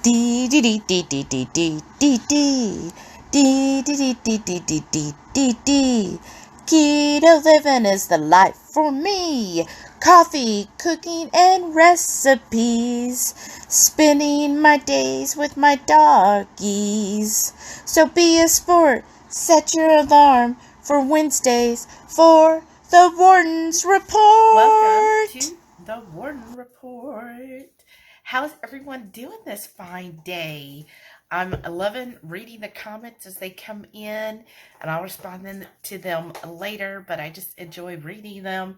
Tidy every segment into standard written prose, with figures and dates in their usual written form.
Dee dee dee dee dee dee dee dee dee. Dee dee dee dee dee dee dee dee dee. Keto living is the life for me. Coffee, cooking, and recipes. Spending my days with my doggies. So be a sport. Set your alarm for Wednesdays for the Warden's Report. Welcome to the Warden Report. How's everyone doing this fine day? I'm loving reading the comments as they come in, and I'll respond to them later, but I just enjoy reading them.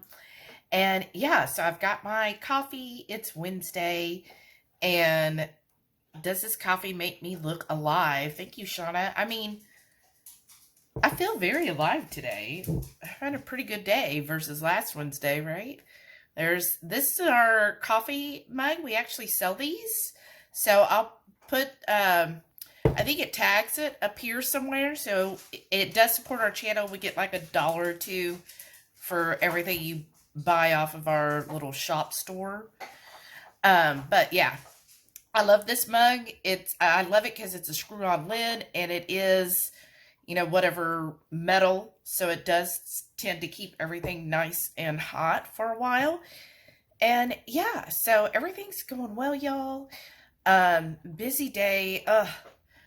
And yeah, so I've got my coffee. It's Wednesday, and does this coffee make me look alive? Thank you, Shauna. I mean, I feel very alive today. I had a pretty good day versus last Wednesday, right? This is our coffee mug. We actually sell these. So I'll put, I think it tags it up here somewhere. So it does support our channel. We get like $1 or $2 for everything you buy off of our little shop store. But yeah, I love this mug. I love it because it's a screw-on lid, and it is, you know, whatever metal, so it does tend to keep everything nice and hot for a while. And yeah, so everything's going well, y'all. Busy day.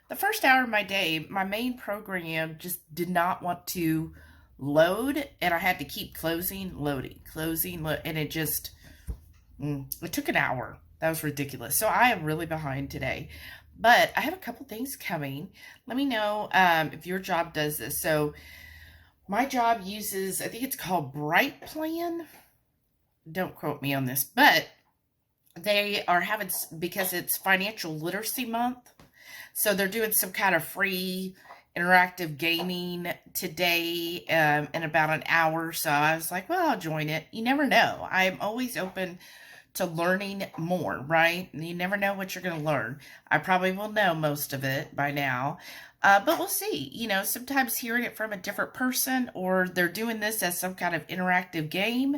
The first hour of my day, my main program just did not want to load, and I had to keep closing, loading, and it just, it took an hour. That was ridiculous. So I am really behind today. But I have a couple things coming. Let me know if your job does this. So my job uses, I think it's called Bright Plan. Don't quote me on this, but they are having, because it's Financial Literacy Month, so they're doing some kind of free interactive gaming today in about an hour. So I was like, well, I'll join it. You never know. I'm always open to learning more, right? You never know what you're going to learn. I probably will know most of it by now, but we'll see. You know, sometimes hearing it from a different person, or they're doing this as some kind of interactive game,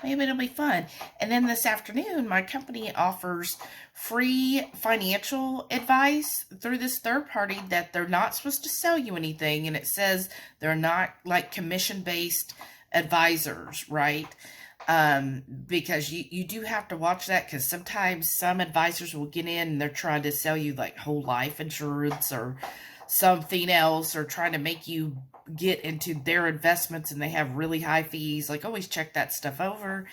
maybe it'll be fun. And then this afternoon, my company offers free financial advice through this third party that they're not supposed to sell you anything, and it says they're not like commission-based advisors, right? Because you do have to watch that, because sometimes some advisors will get in and they're trying to sell you like whole life insurance or something else, or trying to make you get into their investments, and they have really high fees. Like, always check that stuff over.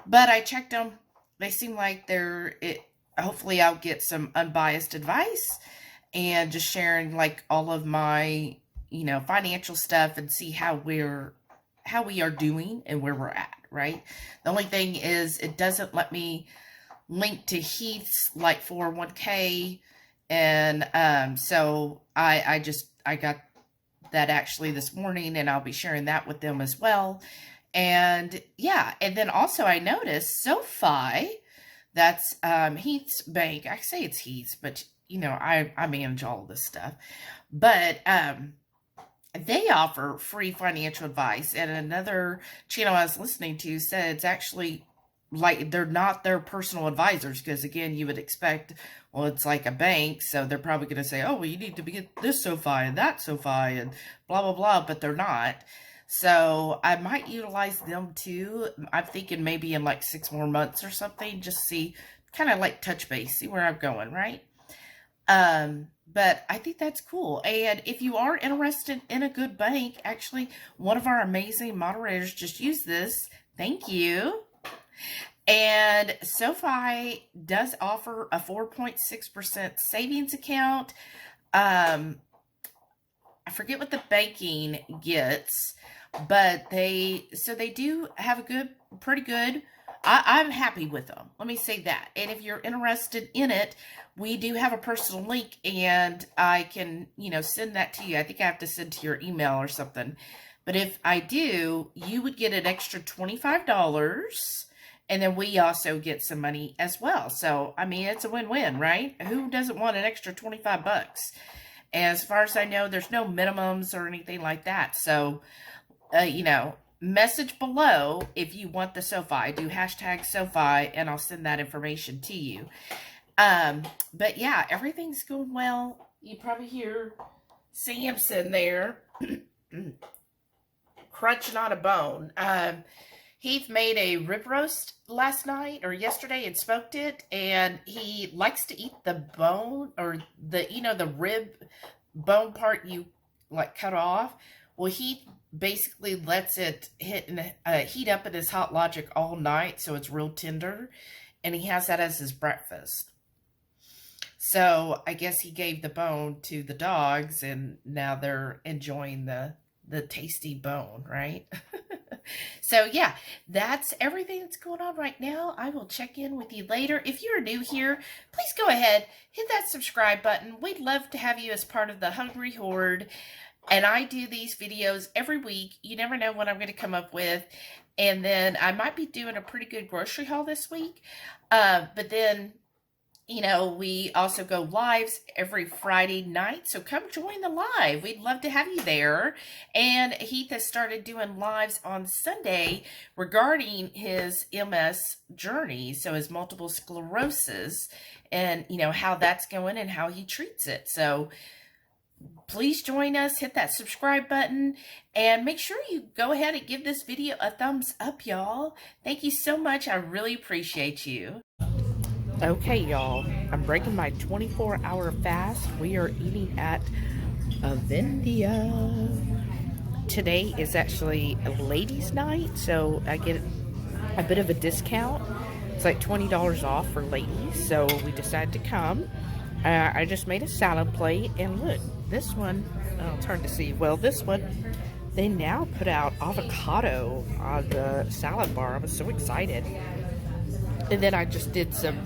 But I checked them. They seem like hopefully I'll get some unbiased advice and just sharing like all of my, you know, financial stuff, and see how we are doing and where we're at, right? The only thing is it doesn't let me link to Heath's like 401k. And so I got that actually this morning, and I'll be sharing that with them as well. And yeah, and then also I noticed SoFi, that's Heath's bank. I say it's Heath's, but you know, I manage all of this stuff. But they offer free financial advice, and another channel I was listening to said it's actually like they're not their personal advisors, because again, you would expect, well, it's like a bank, so they're probably going to say, oh, well, you need to get this SoFi and that SoFi and blah, blah, blah, but they're not. So I might utilize them too. I'm thinking maybe in like 6 more months or something, just see, kind of like touch base, see where I'm going, right? But I think that's cool. And if you are interested in a good bank, actually, one of our amazing moderators just used this. Thank you. And SoFi does offer a 4.6% savings account. I forget what the banking gets, but they do have a pretty good, I'm happy with them. Let me say that. And if you're interested in it, we do have a personal link, and I can, you know, send that to you. I think I have to send to your email or something. But if I do, you would get an extra $25, and then we also get some money as well. So, I mean, it's a win-win, right? Who doesn't want an extra 25 bucks? As far as I know, there's no minimums or anything like that. So, you know, message below if you want the SoFi. Do hashtag SoFi, and I'll send that information to you. But yeah, everything's going well. You probably hear Samson there crunching on a bone. Heath made a rib roast last night or yesterday and smoked it, and he likes to eat the bone, or the rib bone part you like cut off. Well, he basically lets it heat up in his Hot Logic all night, so it's real tender, and he has that as his breakfast. So I guess he gave the bone to the dogs, and now they're enjoying the tasty bone, right? So yeah, that's everything that's going on right now. I will check in with you later. If you're new here, please go ahead, hit that subscribe button. We'd love to have you as part of the Hungry Horde. And I do these videos every week. You never know what I'm going to come up with. And then I might be doing a pretty good grocery haul this week. But then, we also go lives every Friday night, so come join the live. We'd love to have you there. And Heath has started doing lives on Sunday regarding his MS journey, so his multiple sclerosis, and, how that's going and how he treats it. So please join us, hit that subscribe button, and make sure you go ahead and give this video a thumbs up, y'all. Thank you so much. I really appreciate you. Okay, y'all, I'm breaking my 24-hour fast. We are eating at Avendia. Today is actually a ladies' night, so I get a bit of a discount. It's like $20 off for ladies, so we decided to come. I just made a salad plate, and look, this one, I'll turn to see. Well, this one, they now put out avocado on the salad bar. I was so excited. And then I just did some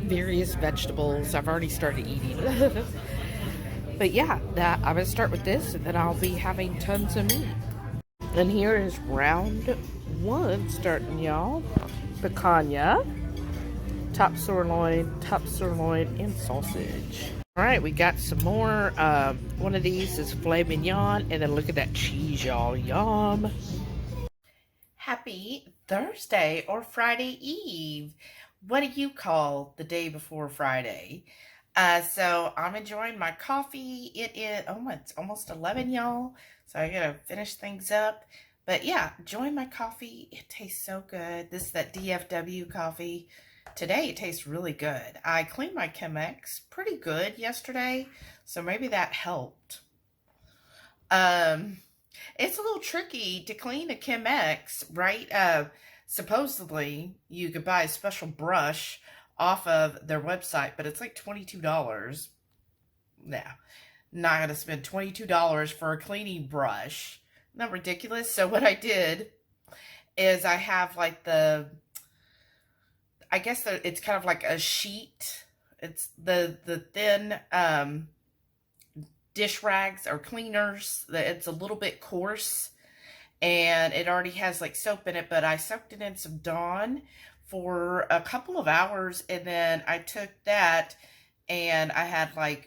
various vegetables. I've already started eating. But yeah, I'm going to start with this, and then I'll be having tons of meat. And here is round one starting, y'all. Picanha, top sirloin, and sausage. All right, we got some more. One of these is filet mignon, and then look at that cheese, y'all. Yum. Happy Thursday or Friday Eve. What do you call the day before Friday? So I'm enjoying my coffee. It's almost 11, y'all. So I gotta finish things up. But yeah, enjoying my coffee. It tastes so good. This is that DFW coffee. Today it tastes really good. I cleaned my Chemex pretty good yesterday, so maybe that helped. It's a little tricky to clean a Chemex, right? Supposedly, you could buy a special brush off of their website, but it's like $22. Nah, not going to spend $22 for a cleaning brush. Isn't that ridiculous? So what I did is I have like it's kind of like a sheet. It's the thin dish rags or cleaners. It's a little bit coarse, and it already has like soap in it, but I soaked it in some Dawn for a couple of hours, and then I took that and I had I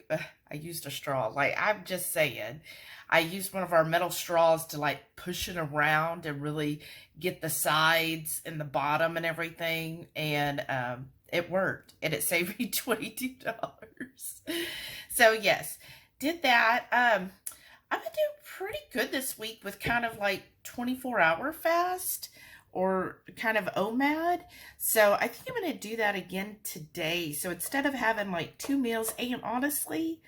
used a straw. Like, I'm just saying, I used one of our metal straws to like push it around and really get the sides and the bottom and everything, and it worked, and it saved me $22. So yes, did that. I'm gonna do pretty good this week with kind of like 24-hour fast or kind of OMAD. So I think I'm gonna do that again today. So instead of having like 2 meals, and honestly,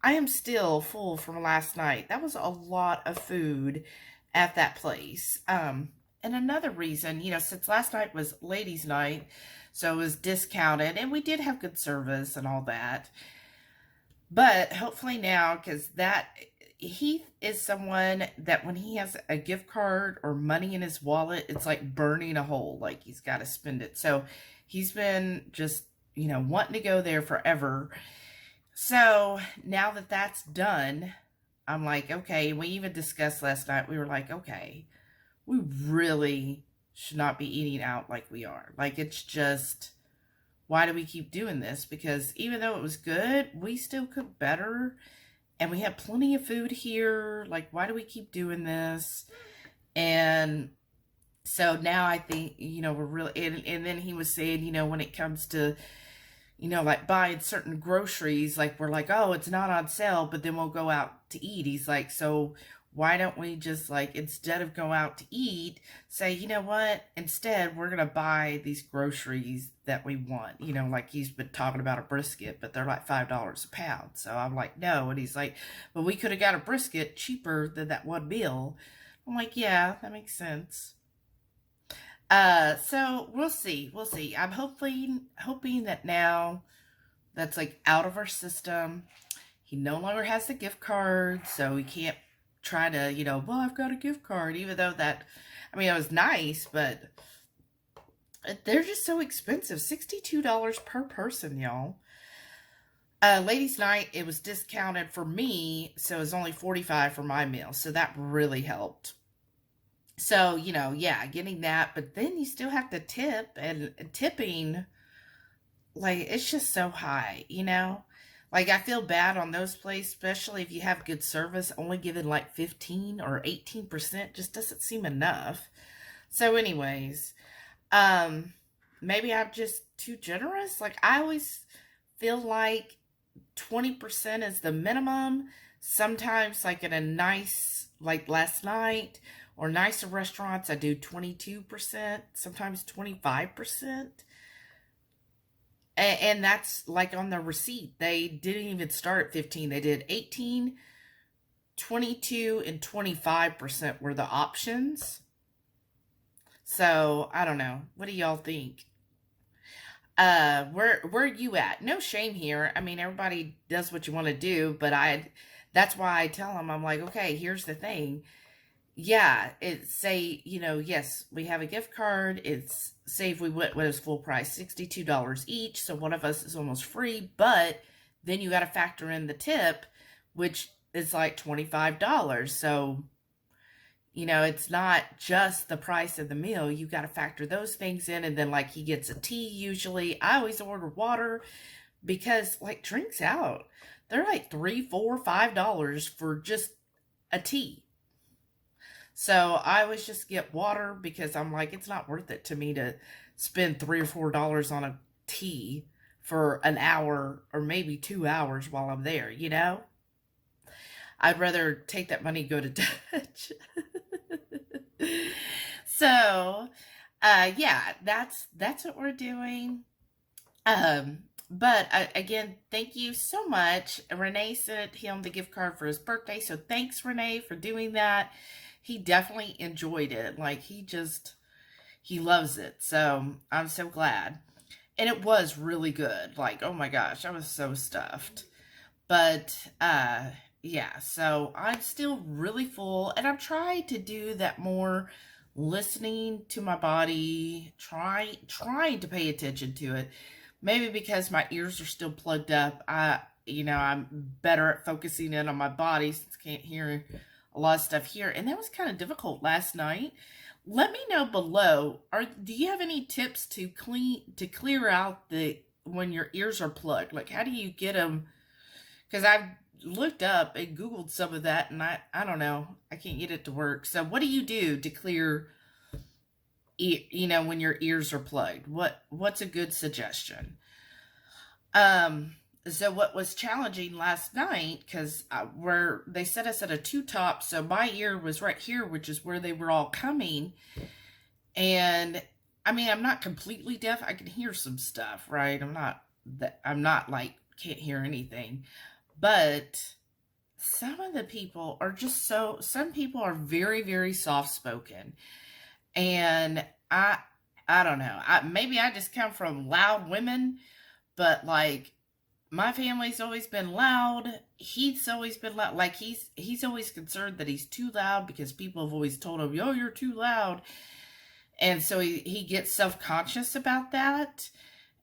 I am still full from last night. That was a lot of food at that place. And another reason, since last night was ladies' night, so it was discounted, and we did have good service and all that. But hopefully now, because Heath is someone that when he has a gift card or money in his wallet, it's like burning a hole. Like, he's got to spend it. So he's been just, wanting to go there forever. So now that that's done, I'm like, okay, we even discussed last night, we were like, okay, we really should not be eating out like we are. Like, it's just, why do we keep doing this? Because even though it was good, we still cook better, and we have plenty of food here. Like, why do we keep doing this? And so now I think, we're really, and then he was saying, when it comes to, like buying certain groceries, like we're like, oh, it's not on sale, but then we'll go out to eat. He's like, so why don't we just, like, instead of go out to eat, say, you know what, instead we're going to buy these groceries that we want, like he's been talking about a brisket, but they're like $5 a pound. So I'm like, no. And he's like, but we could have got a brisket cheaper than that one meal. I'm like, yeah, that makes sense. So we'll see. We'll see. I'm hoping that now that's like out of our system. He no longer has the gift card, so he can't try to, well, I've got a gift card, even though that, it was nice, but they're just so expensive. $62 per person, y'all. Ladies' night, it was discounted for me, so it was only $45 for my meal, so that really helped. So, yeah, getting that, but then you still have to tip, and tipping, like, it's just so high, Like, I feel bad on those places, especially if you have good service. Only giving like 15 or 18% just doesn't seem enough. So anyways, maybe I'm just too generous. Like, I always feel like 20% is the minimum. Sometimes, like, in a nice, like last night, or nicer restaurants, I do 22%, sometimes 25%. And that's like on the receipt. They didn't even start at 15. They did 18, 22, and 25% were the options. So, I don't know. What do y'all think? Where are you at? No shame here. Everybody does what you want to do, but that's why I tell them, I'm like, okay, here's the thing. Yeah, yes, we have a gift card. It's, say if we went with full price, $62 each. So one of us is almost free, but then you got to factor in the tip, which is like $25. So, it's not just the price of the meal. You got to factor those things in. And then, like, he gets a tea usually. I always order water because, like, drinks out, they're like $3, $4, $5 for just a tea. So I always just get water because I'm like, it's not worth it to me to spend $3 or $4 on a tea for an hour or maybe 2 hours while I'm there, I'd rather take that money and go to Dutch. So, yeah, that's what we're doing. But again, thank you so much. Renee sent him the gift card for his birthday. So thanks, Renee, for doing that. He definitely enjoyed it. Like, he loves it. So I'm so glad. And it was really good. Like, oh my gosh, I was so stuffed. But, yeah, so I'm still really full. And I'm trying to do that more, listening to my body, trying to pay attention to it. Maybe because my ears are still plugged up. I'm better at focusing in on my body since I can't hear a lot of stuff here. And that was kind of difficult last night. Let me know below, do you have any tips to clear out when your ears are plugged? Like, how do you get them? Because I've looked up and Googled some of that, and I don't know. I can't get it to work. So what do you do to clear, when your ears are plugged? What's a good suggestion? So what was challenging last night, because where they set us at a 2-top, so my ear was right here, which is where they were all coming. And I'm not completely deaf. I can hear some stuff, right? I'm not like can't hear anything. But some of the people are just some people are very, very soft spoken. And I don't know. Maybe I just come from loud women, but like, my family's always been loud. He's always been loud. Like, he's always concerned that he's too loud because people have always told him, yo, you're too loud. And so he gets self-conscious about that.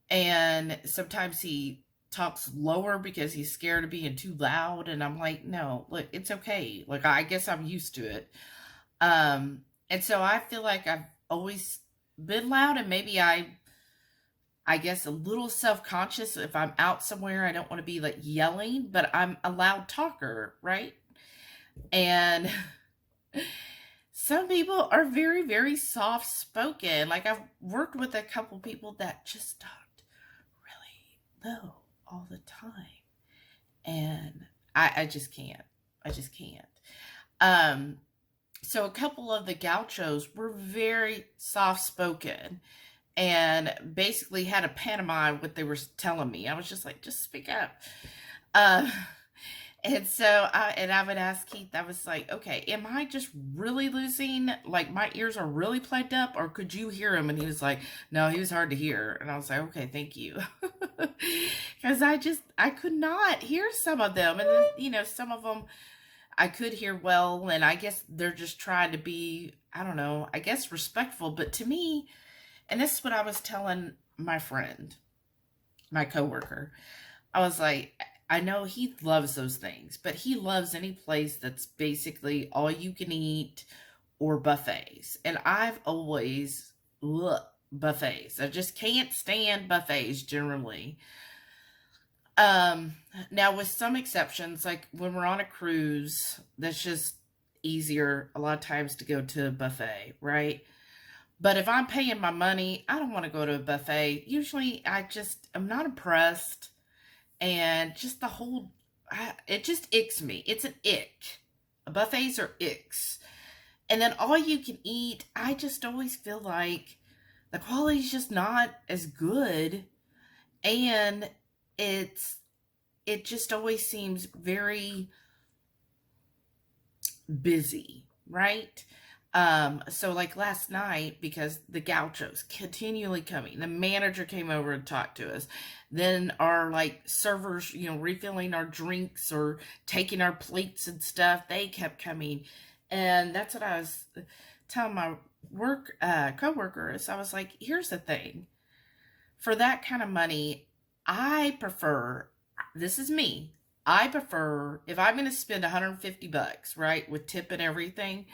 And sometimes he talks lower because he's scared of being too loud. And I'm like, no, look, it's okay. Like, I guess I'm used to it. And so I feel like I've always been loud, and maybe I guess a little self-conscious. If I'm out somewhere, I don't want to be like yelling, but I'm a loud talker, right? And some people are very, very soft-spoken. Like, I've worked with a couple people that just talked really go all the time. And I just can't. I just can't. So a couple of the gauchos were very soft-spoken and basically had to pantomime what they were telling me. I was just like, just speak up. And so I would ask Keith, I was like, okay, am I just really losing, like my ears are really plugged up, or could you hear him? And he was like, no, he was hard to hear. And I was like, okay, thank you. Because I could not hear some of them. And then, some of them I could hear well, and I guess they're just trying to be, I don't know, I guess respectful. But to me, and this is what I was telling my friend, my coworker, I was like, I know he loves those things, but he loves any place that's basically all you can eat or buffets. And I've always loved buffets. I just can't stand buffets generally. Now with some exceptions, like when we're on a cruise, that's just easier a lot of times to go to a buffet, right? But if I'm paying my money, I don't want to go to a buffet. Usually I'm not impressed. And just the whole, it just icks me. It's an ick. Buffets are icks. And then all you can eat, I just always feel like the quality's just not as good. And it just always seems very busy, right? So like last night, because the gauchos continually coming, the manager came over and talked to us. Then our like servers, refilling our drinks or taking our plates and stuff, they kept coming. And that's what I was telling my coworkers. I was like, here's the thing. For that kind of money, I prefer, this is me, I prefer, if I'm going to spend $150, right, with tip and everything,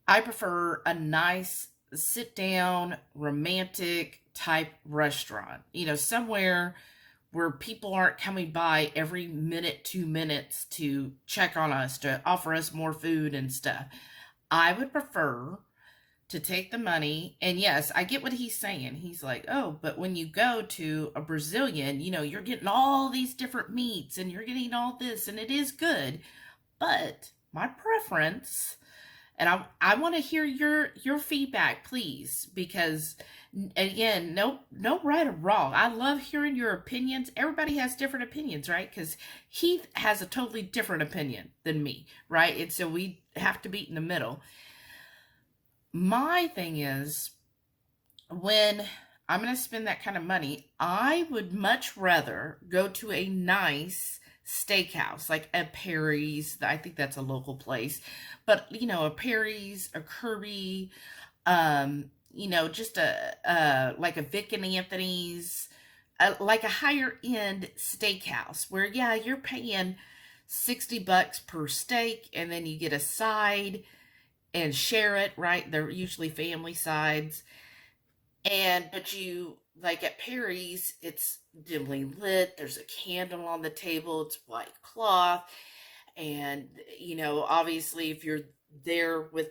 I prefer a nice sit-down, romantic type restaurant. Somewhere where people aren't coming by every minute, 2 minutes to check on us, to offer us more food and stuff. I would prefer to take the money. And yes, I get what he's saying. He's like, oh, but when you go to a Brazilian, you're getting all these different meats and you're getting all this, and it is good. But my preference... And I want to hear your feedback, please, because, again, no right or wrong. I love hearing your opinions. Everybody has different opinions, right? Because Heath has a totally different opinion than me, right? And so we have to meet in the middle. My thing is, when I'm going to spend that kind of money, I would much rather go to a nice steakhouse, like a Perry's. I think that's a local place, but a Perry's, a Kirby, just like a Vic and Anthony's, like a higher end steakhouse where, yeah, you're paying $60 per steak, and then you get a side and share it, right? They're usually family sides. But you, like at Perry's, it's dimly lit. There's a candle on the table. It's white cloth. And, obviously if you're there with,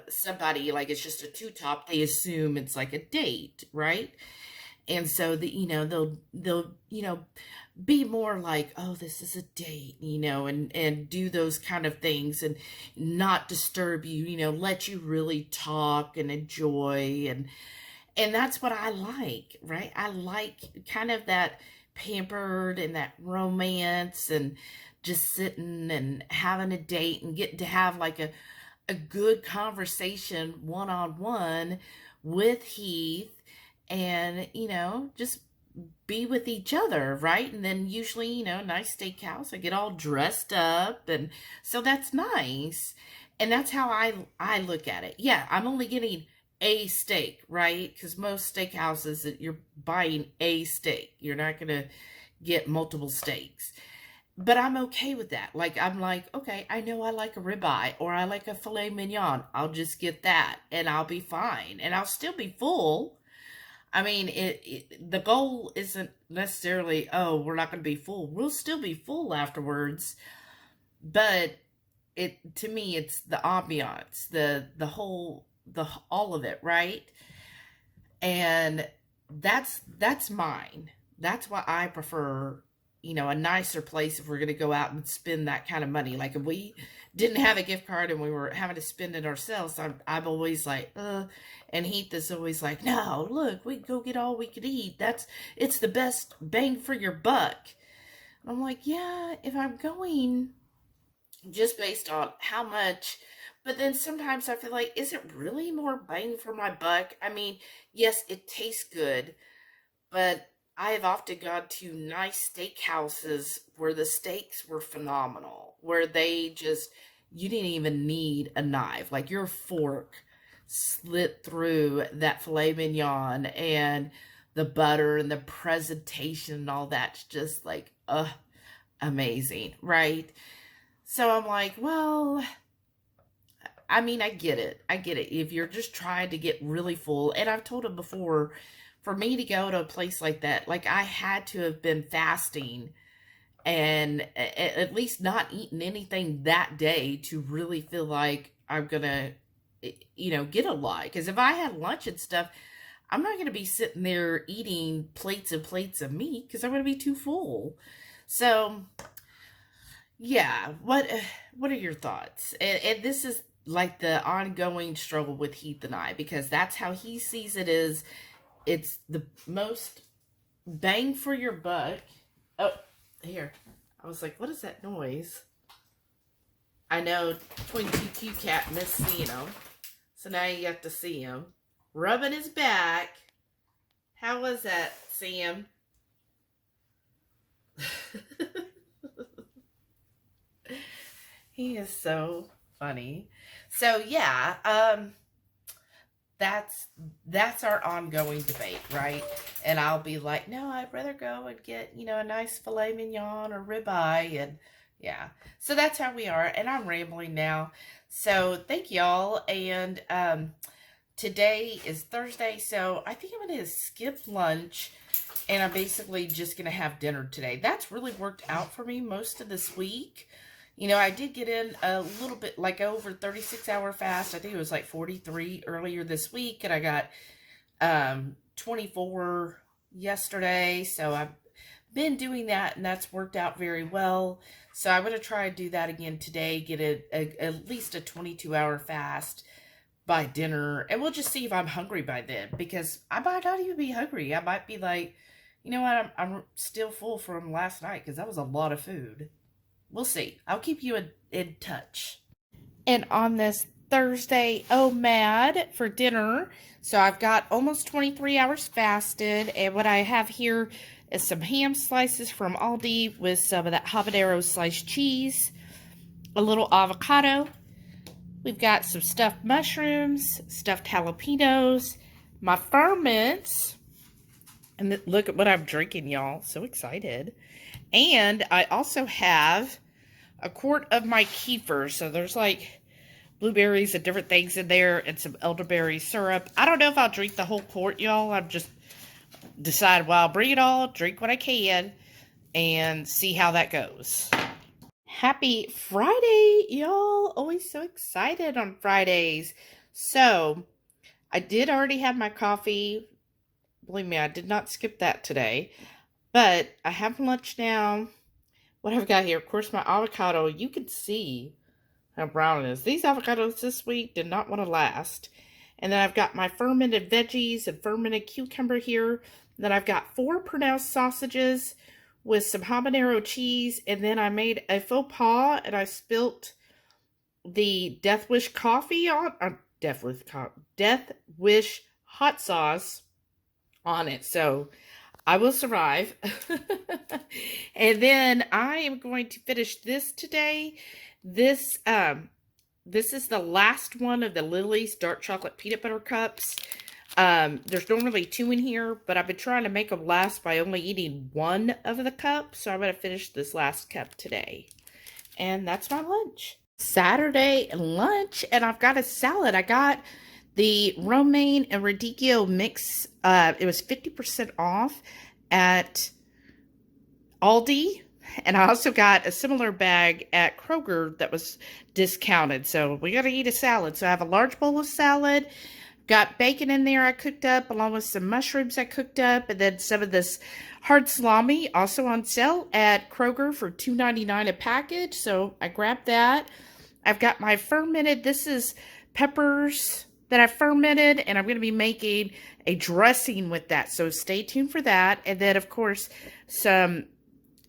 somebody, like it's just a two-top, they assume it's like a date, right? And so they'll be more like, oh, this is a date, and do those kind of things and not disturb you, let you really talk and enjoy. And that's what I like, right? I like kind of that pampered and that romance and just sitting and having a date and getting to have like a good conversation one-on-one with Heath and, just be with each other, right? And then usually, nice steakhouse, I get all dressed up, and so that's nice. And that's how I look at it. Yeah, I'm only getting a steak, right? Because most steakhouses, that you're buying a steak. You're not going to get multiple steaks. But I'm okay with that. Like, I'm like, okay, I know I like a ribeye or I like a filet mignon. I'll just get that and I'll be fine. And I'll still be full. I mean, the goal isn't necessarily, oh, we're not going to be full. We'll still be full afterwards. But to me, it's the ambiance, the whole, all of it, right? And that's mine. That's why I prefer, a nicer place if we're going to go out and spend that kind of money. Like if we didn't have a gift card and we were having to spend it ourselves, I'm always like, and Heath is always like, no, look, we can go get all we could eat. It's the best bang for your buck. I'm like, yeah, if I'm going just based on how much, but then sometimes I feel like, is it really more bang for my buck? I mean, yes, it tastes good, but I have often gone to nice steakhouses where the steaks were phenomenal, where you didn't even need a knife. Like your fork slit through that filet mignon and the butter and the presentation and all that's just like, amazing, right? So I'm like, well, I mean, I get it. If you're just trying to get really full, and I've told him before, for me to go to a place like that, like I had to have been fasting and at least not eating anything that day to really feel like I'm gonna, get a lot. Because if I had lunch and stuff, I'm not gonna be sitting there eating plates and plates of meat because I'm gonna be too full. So, yeah, what are your thoughts? And this is like the ongoing struggle with Heath and I, because that's how he sees it is. It's the most bang for your buck. Oh, here. I was like, what is that noise? I know 22 Cat missed seeing him. So now you have to see him. Rubbing his back. How was that, Sam? He is so funny. So yeah, that's our ongoing debate, right? And I'll be like, no, I'd rather go and get, a nice filet mignon or ribeye, and yeah. So that's how we are, and I'm rambling now. So thank y'all, and today is Thursday, so I think I'm gonna skip lunch, and I'm basically just gonna have dinner today. That's really worked out for me most of this week. I did get in a little bit, like over 36-hour fast. I think it was like 43 earlier this week, and I got 24 yesterday. So I've been doing that, and that's worked out very well. So I'm going to try and do that again today, get at least a 22-hour fast by dinner, and we'll just see if I'm hungry by then, because I might not even be hungry. I might be like, you know what, I'm still full from last night, because that was a lot of food. We'll see. I'll keep you in touch. And on this Thursday, mad for dinner. So I've got almost 23 hours fasted. And what I have here is some ham slices from Aldi with some of that habanero sliced cheese. A little avocado. We've got some stuffed mushrooms, stuffed jalapenos, my ferments. And look at what I'm drinking, y'all. So excited. And I also have a quart of my kefir. So there's like blueberries and different things in there and some elderberry syrup. I don't know if I'll drink the whole quart, y'all. I've just decided, well, I'll bring it all, drink what I can, and see how that goes. Happy Friday, y'all. Always so excited on Fridays. So I did already have my coffee. Believe me, I did not skip that today. But I have lunch now. What I've got here, of course, my avocado. You can see how brown it is. These avocados this week did not want to last. And then I've got my fermented veggies and fermented cucumber here. Then I've got 4 pronounced sausages with some habanero cheese. And then I made a faux pas and I spilt the Death Wish coffee on, Death Wish hot sauce on it. So I will survive. And then I am going to finish this today. This is the last one of the Lily's dark chocolate peanut butter cups. There's normally 2 in here, but I've been trying to make them last by only eating 1 of the cups. So I'm going to finish this last cup today. And that's my lunch. Saturday lunch, and I've got a salad. I got the romaine and radicchio mix. It was 50% off at Aldi. And I also got a similar bag at Kroger that was discounted. So we got to eat a salad. So I have a large bowl of salad, Got bacon in there I cooked up, along with some mushrooms I cooked up, and then some of this hard salami, also on sale at Kroger for $2.99 a package. So I grabbed that. I've got my fermented, this is peppers that I fermented, and I'm going to be making a dressing with that. So stay tuned for that. And then, of course, some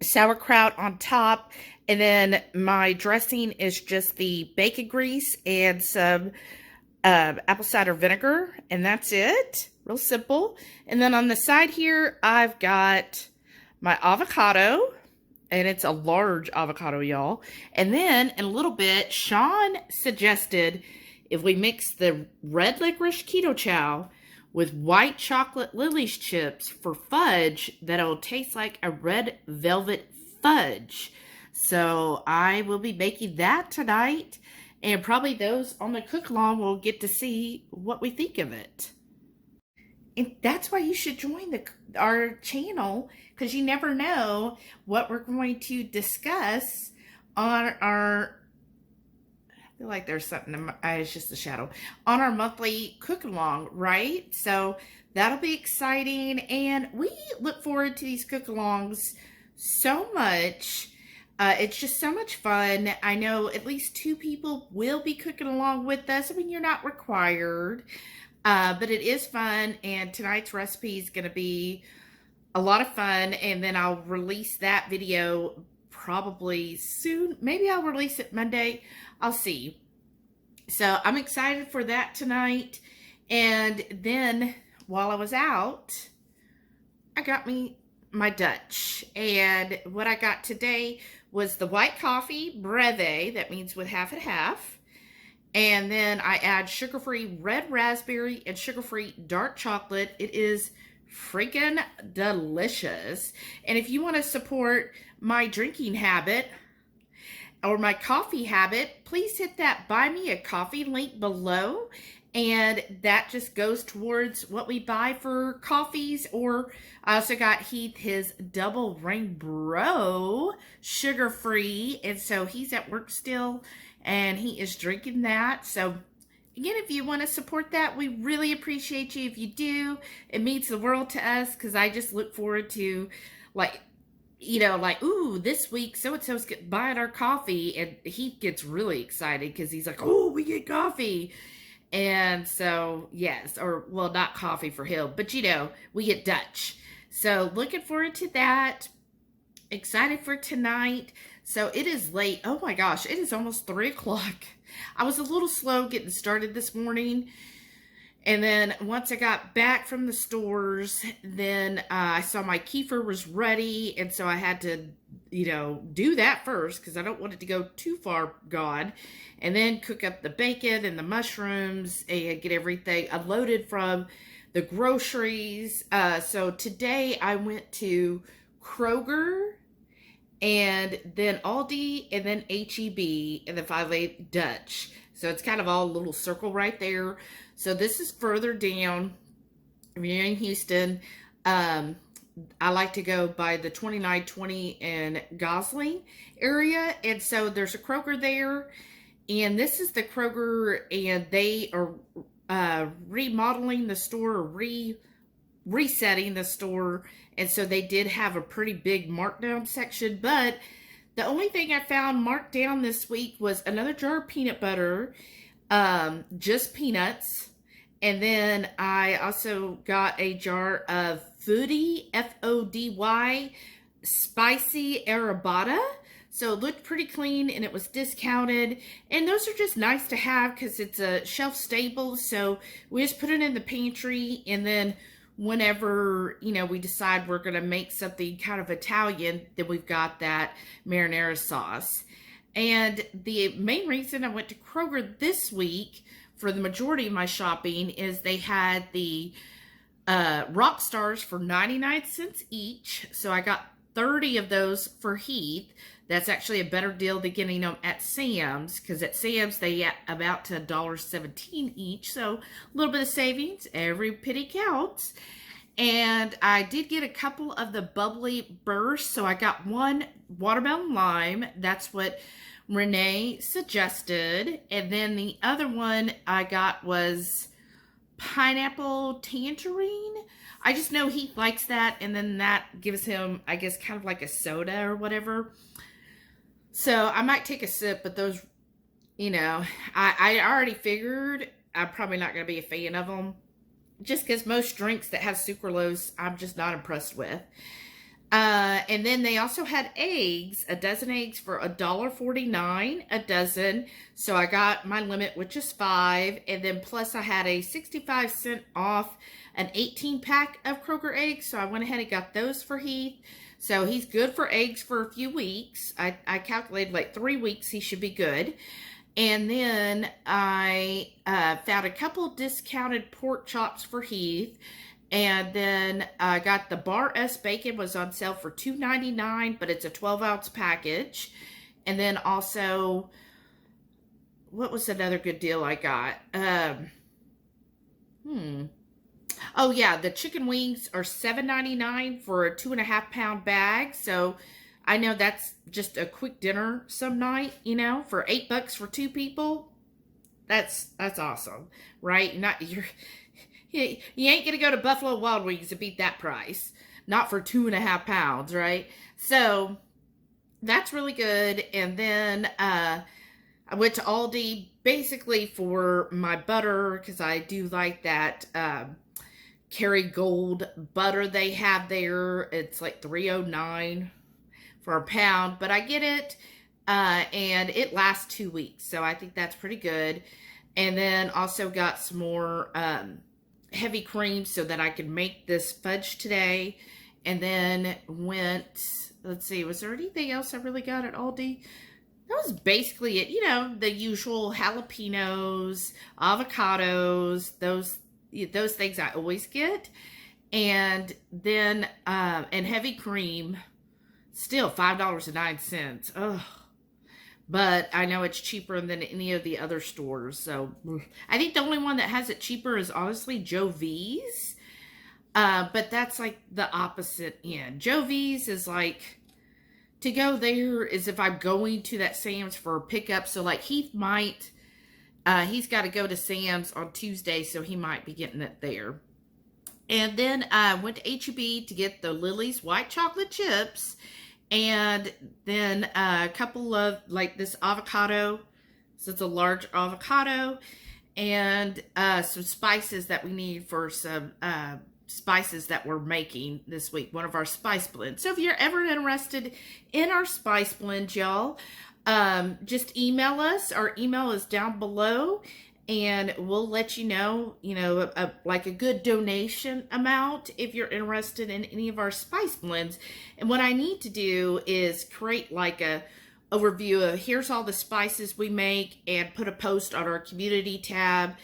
sauerkraut on top. And then my dressing is just the bacon grease and some apple cider vinegar, and that's it. Real simple. And then on the side here, I've got my avocado, and it's a large avocado, y'all. And then in a little bit, Sean suggested if we mix the red licorice Ketochow with white chocolate Lily's chips for fudge, that it'll taste like a red velvet fudge. So I will be making that tonight. And probably those on the cook-along will get to see what we think of it. And that's why you should join our channel, because you never know what we're going to discuss on our, I feel like there's something in my eye, it's just a shadow, on our monthly cook-along, right? So that'll be exciting. And we look forward to these cook-alongs so much. It's just so much fun. I know at least 2 people will be cooking along with us. I mean, you're not required, but it is fun. And tonight's recipe is going to be a lot of fun. And then I'll release that video probably soon. Maybe I'll release it Monday. I'll see. So I'm excited for that tonight. And then while I was out, I got me my Dutch. And what I got today was the white coffee breve, that means with half and half. And then I add sugar-free red raspberry and sugar-free dark chocolate. It is freaking delicious. And if you want to support my drinking habit or my coffee habit, please hit that buy me a coffee link below. And that just goes towards what we buy for coffees. Or I also got Heath his double rainbow sugar-free. And so he's at work still, and he is drinking that. So again, if you want to support that, we really appreciate you. If you do, it means the world to us, because I just look forward to, like, you know, like, ooh, this week so-and-so's buying our coffee. And Heath gets really excited because he's like, oh, we get coffee. And so, yes, or, well, not coffee for him, but, you know, we get Dutch. So, looking forward to that. Excited for tonight. So, it is late. Oh, my gosh, it is almost 3 o'clock. I was a little slow getting started this morning. And then, once I got back from the stores, then I saw my kefir was ready. And so, I had to, you know, do that first, because I don't want it to go too far gone. And then cook up the bacon and the mushrooms and get everything unloaded from the groceries. So today I went to Kroger, and then Aldi, and then HEB, and then finally Dutch. So it's kind of all a little circle right there. So this is further down. If you're in Houston, I like to go by the 2920 and Gosling area. And so there's a Kroger there. And this is the Kroger, and they are remodeling the store, resetting the store. And so they did have a pretty big markdown section. But the only thing I found marked down this week was another jar of peanut butter, just peanuts. And then I also got a jar of Fody, F-O-D-Y, spicy arrabbiata. So it looked pretty clean, and it was discounted. And those are just nice to have because it's a shelf stable. So we just put it in the pantry, and then whenever, you know, we decide we're going to make something kind of Italian, then we've got that marinara sauce. And the main reason I went to Kroger this week for the majority of my shopping is they had the rock stars for 99 cents each. So I got 30 of those for Heath. That's actually a better deal than getting them at Sam's, because at Sam's they get about to $1.17 each. So a little bit of savings. Every penny counts. And I did get a couple of the bubbly bursts. So I got one watermelon lime. That's what Renee suggested. And then the other one I got was pineapple tangerine. I just know he likes that, and then that gives him, I guess, kind of like a soda or whatever. So I might take a sip, but those, you know, I already figured I'm probably not going to be a fan of them. Just because most drinks that have sucralose, I'm just not impressed with. And then they also had eggs, a dozen eggs for $1.49 a dozen. So I got my limit, which is 5. And then plus I had a 65-cent off an 18-pack of Kroger eggs. So I went ahead and got those for Heath. So he's good for eggs for a few weeks. I calculated like 3 weeks he should be good. And then I found a couple discounted pork chops for Heath. And then I got the Bar S bacon was on sale for $2.99, but it's a 12-ounce package. And then also, what was another good deal I got? Oh yeah, the chicken wings are $7.99 for a 2.5-pound bag. So I know that's just a quick dinner some night, you know, for $8 for 2 people. That's awesome, right? You ain't gonna go to Buffalo Wild Wings to beat that price. Not for 2.5 pounds, right? So that's really good. And then I went to Aldi basically for my butter, because I do like that Kerrygold butter they have there. It's like $3.09 for a pound, but I get it and it lasts 2 weeks, so I think that's pretty good. And then also got some more heavy cream so that I could make this fudge today. And then went, let's see, was there anything else I really got at Aldi? That was basically it. You know, the usual jalapenos, avocados, those things I always get. And then, and heavy cream, still $5.09. Ugh. But I know it's cheaper than any of the other stores. So I think the only one that has it cheaper is honestly Joe V's. But that's like the opposite end. Joe V's is like, to go there is if I'm going to that Sam's for a pickup. So like Heath might, he's got to go to Sam's on Tuesday, so he might be getting it there. And then I went to H-E-B to get the Lily's white chocolate chips. And then a couple of, like, this avocado. So it's a large avocado. And some spices that we need for some spices that we're making this week. One of our spice blends. So if you're ever interested in our spice blend, y'all, just email us. Our email is down below. And we'll let you know, like a good donation amount if you're interested in any of our spice blends. And what I need to do is create like a overview of here's all the spices we make and put a post on our community tab.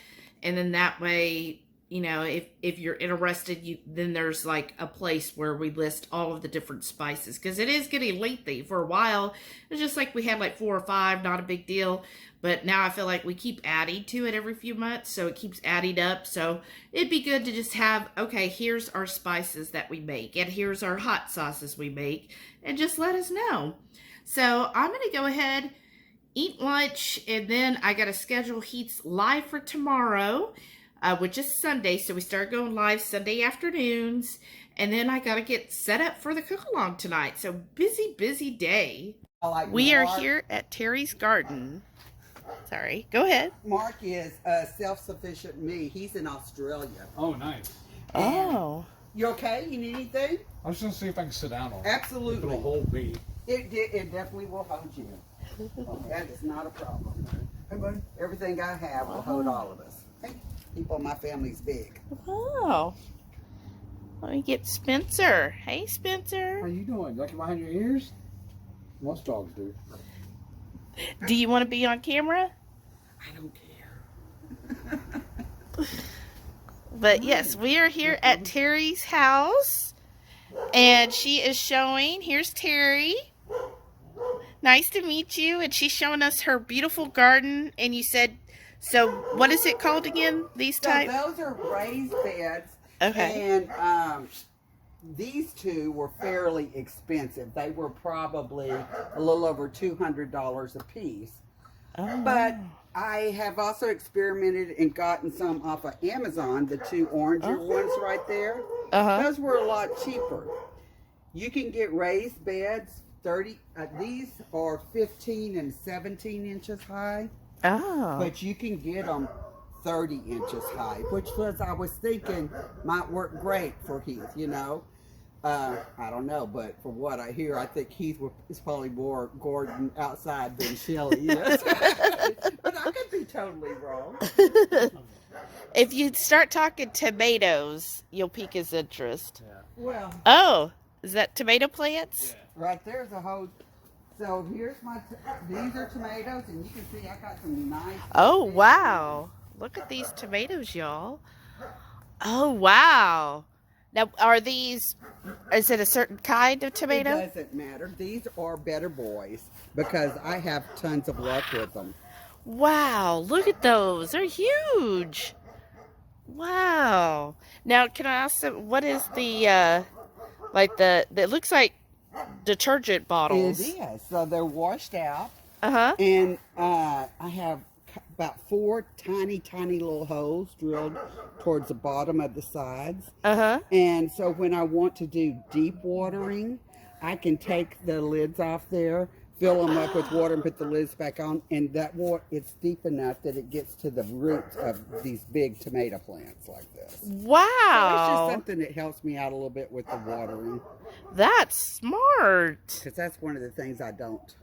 And then that way, if you're interested, then there's like a place where we list all of the different spices. Because it is getting lengthy. For a while, it's just like we had like 4 or 5, not a big deal. But now I feel like we keep adding to it every few months, so it keeps adding up. So it'd be good to just have, okay, here's our spices that we make, and here's our hot sauces we make, and just let us know. So I'm going to go ahead, eat lunch, and then I got to schedule Heath's live for tomorrow, which is Sunday. So we start going live Sunday afternoons, and then I got to get set up for the cook-along tonight. So busy day. We are here at Terry's Garden. Sorry, go ahead. Mark is self-sufficient me. He's in Australia. Oh, nice. Oh. You okay? You need anything? I was going to see if I can sit down on it. Absolutely. It'll hold me. It definitely will hold you. That is not a problem. Hey, buddy. Everything I have will hold all of us. People in my family's big. Oh. Let me get Spencer. Hey, Spencer. How you doing? Lucky behind your ears? Most dogs do. Do you want to be on camera? I don't care. But yes, we are here at Terry's house. And she is showing, here's Terry. Nice to meet you. And she's showing us her beautiful garden. And you said, so what is it called again, these types? So those are raised beds. Okay. And these two were fairly expensive. They were probably a little over $200 a piece. Oh. But I have also experimented and gotten some off of Amazon, the two oranger ones right there. Those were a lot cheaper. You can get raised beds, 30, these are 15 and 17 inches high. Oh. But you can get them 30 inches high, which was, I was thinking, might work great for Heath, you know. I don't know, but from what I hear, I think Heath is probably more Gordon outside than Shelly is. But I could be totally wrong. If you start talking tomatoes, you'll pique his interest. Yeah. Well, Oh, is that tomato plants? right there's a whole. So here's these are tomatoes, and you can see I got some nice. Oh, wow. Look at these tomatoes, y'all. Oh, wow. Now, are these, is it a certain kind of tomato? It doesn't matter. These are better boys because I have tons of luck with them. Wow, look at those. They're huge. Wow. Now, can I ask them, what is the, it looks like detergent bottles. It is. So they're washed out. Uh-huh. And I have about 4 tiny little holes drilled towards the bottom of the sides. Uh-huh. And so when I want to do deep watering, I can take the lids off there, fill them up with water and put the lids back on, and that water, it's deep enough that it gets to the roots of these big tomato plants like this. Wow. So it's just something that helps me out a little bit with the watering. That's smart. Because that's one of the things I don't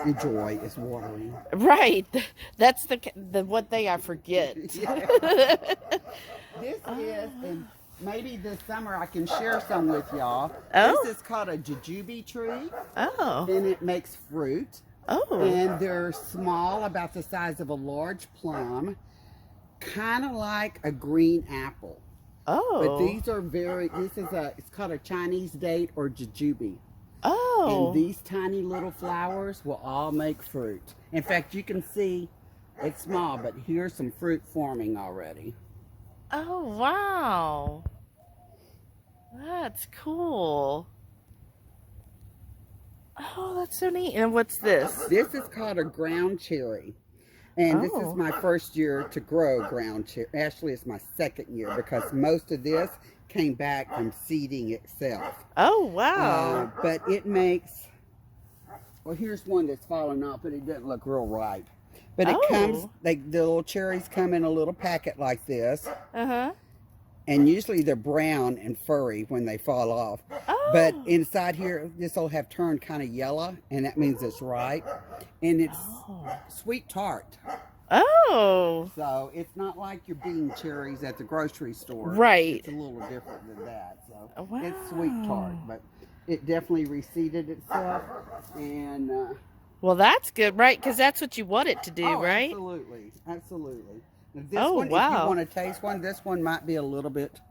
enjoy is watering. Right. That's the one thing I forget. Yeah. This is, and maybe this summer I can share some with y'all. Oh. This is called a jujube tree. Oh. And it makes fruit. Oh. And they're small, about the size of a large plum. Kind of like a green apple. Oh. But these are it's called a Chinese date or jujube. Oh. And these tiny little flowers will all make fruit. In fact, you can see it's small, but here's some fruit forming already. Oh, wow. That's cool. Oh, that's so neat. And what's this? This is called a ground cherry. And this is my first year to grow ground cherry. Actually, it's my second year because most of this came back from seeding itself. Oh, wow. But it makes, well, here's one that's fallen off, but it doesn't look real ripe. But it comes, the little cherries come in a little packet like this. Uh-huh. And usually they're brown and furry when they fall off. Oh. But inside here, this will have turned kind of yellow, and that means it's ripe. And it's sweet tart. Oh. So it's not like your bean cherries at the grocery store. Right. It's a little different than that. So Wow. it's sweet tart, but it definitely reseeded itself. And Well, that's good, right? Because that's what you want it to do, right? Absolutely, absolutely. Now this Oh, one, wow. if you want to taste one, this one might be a little bit,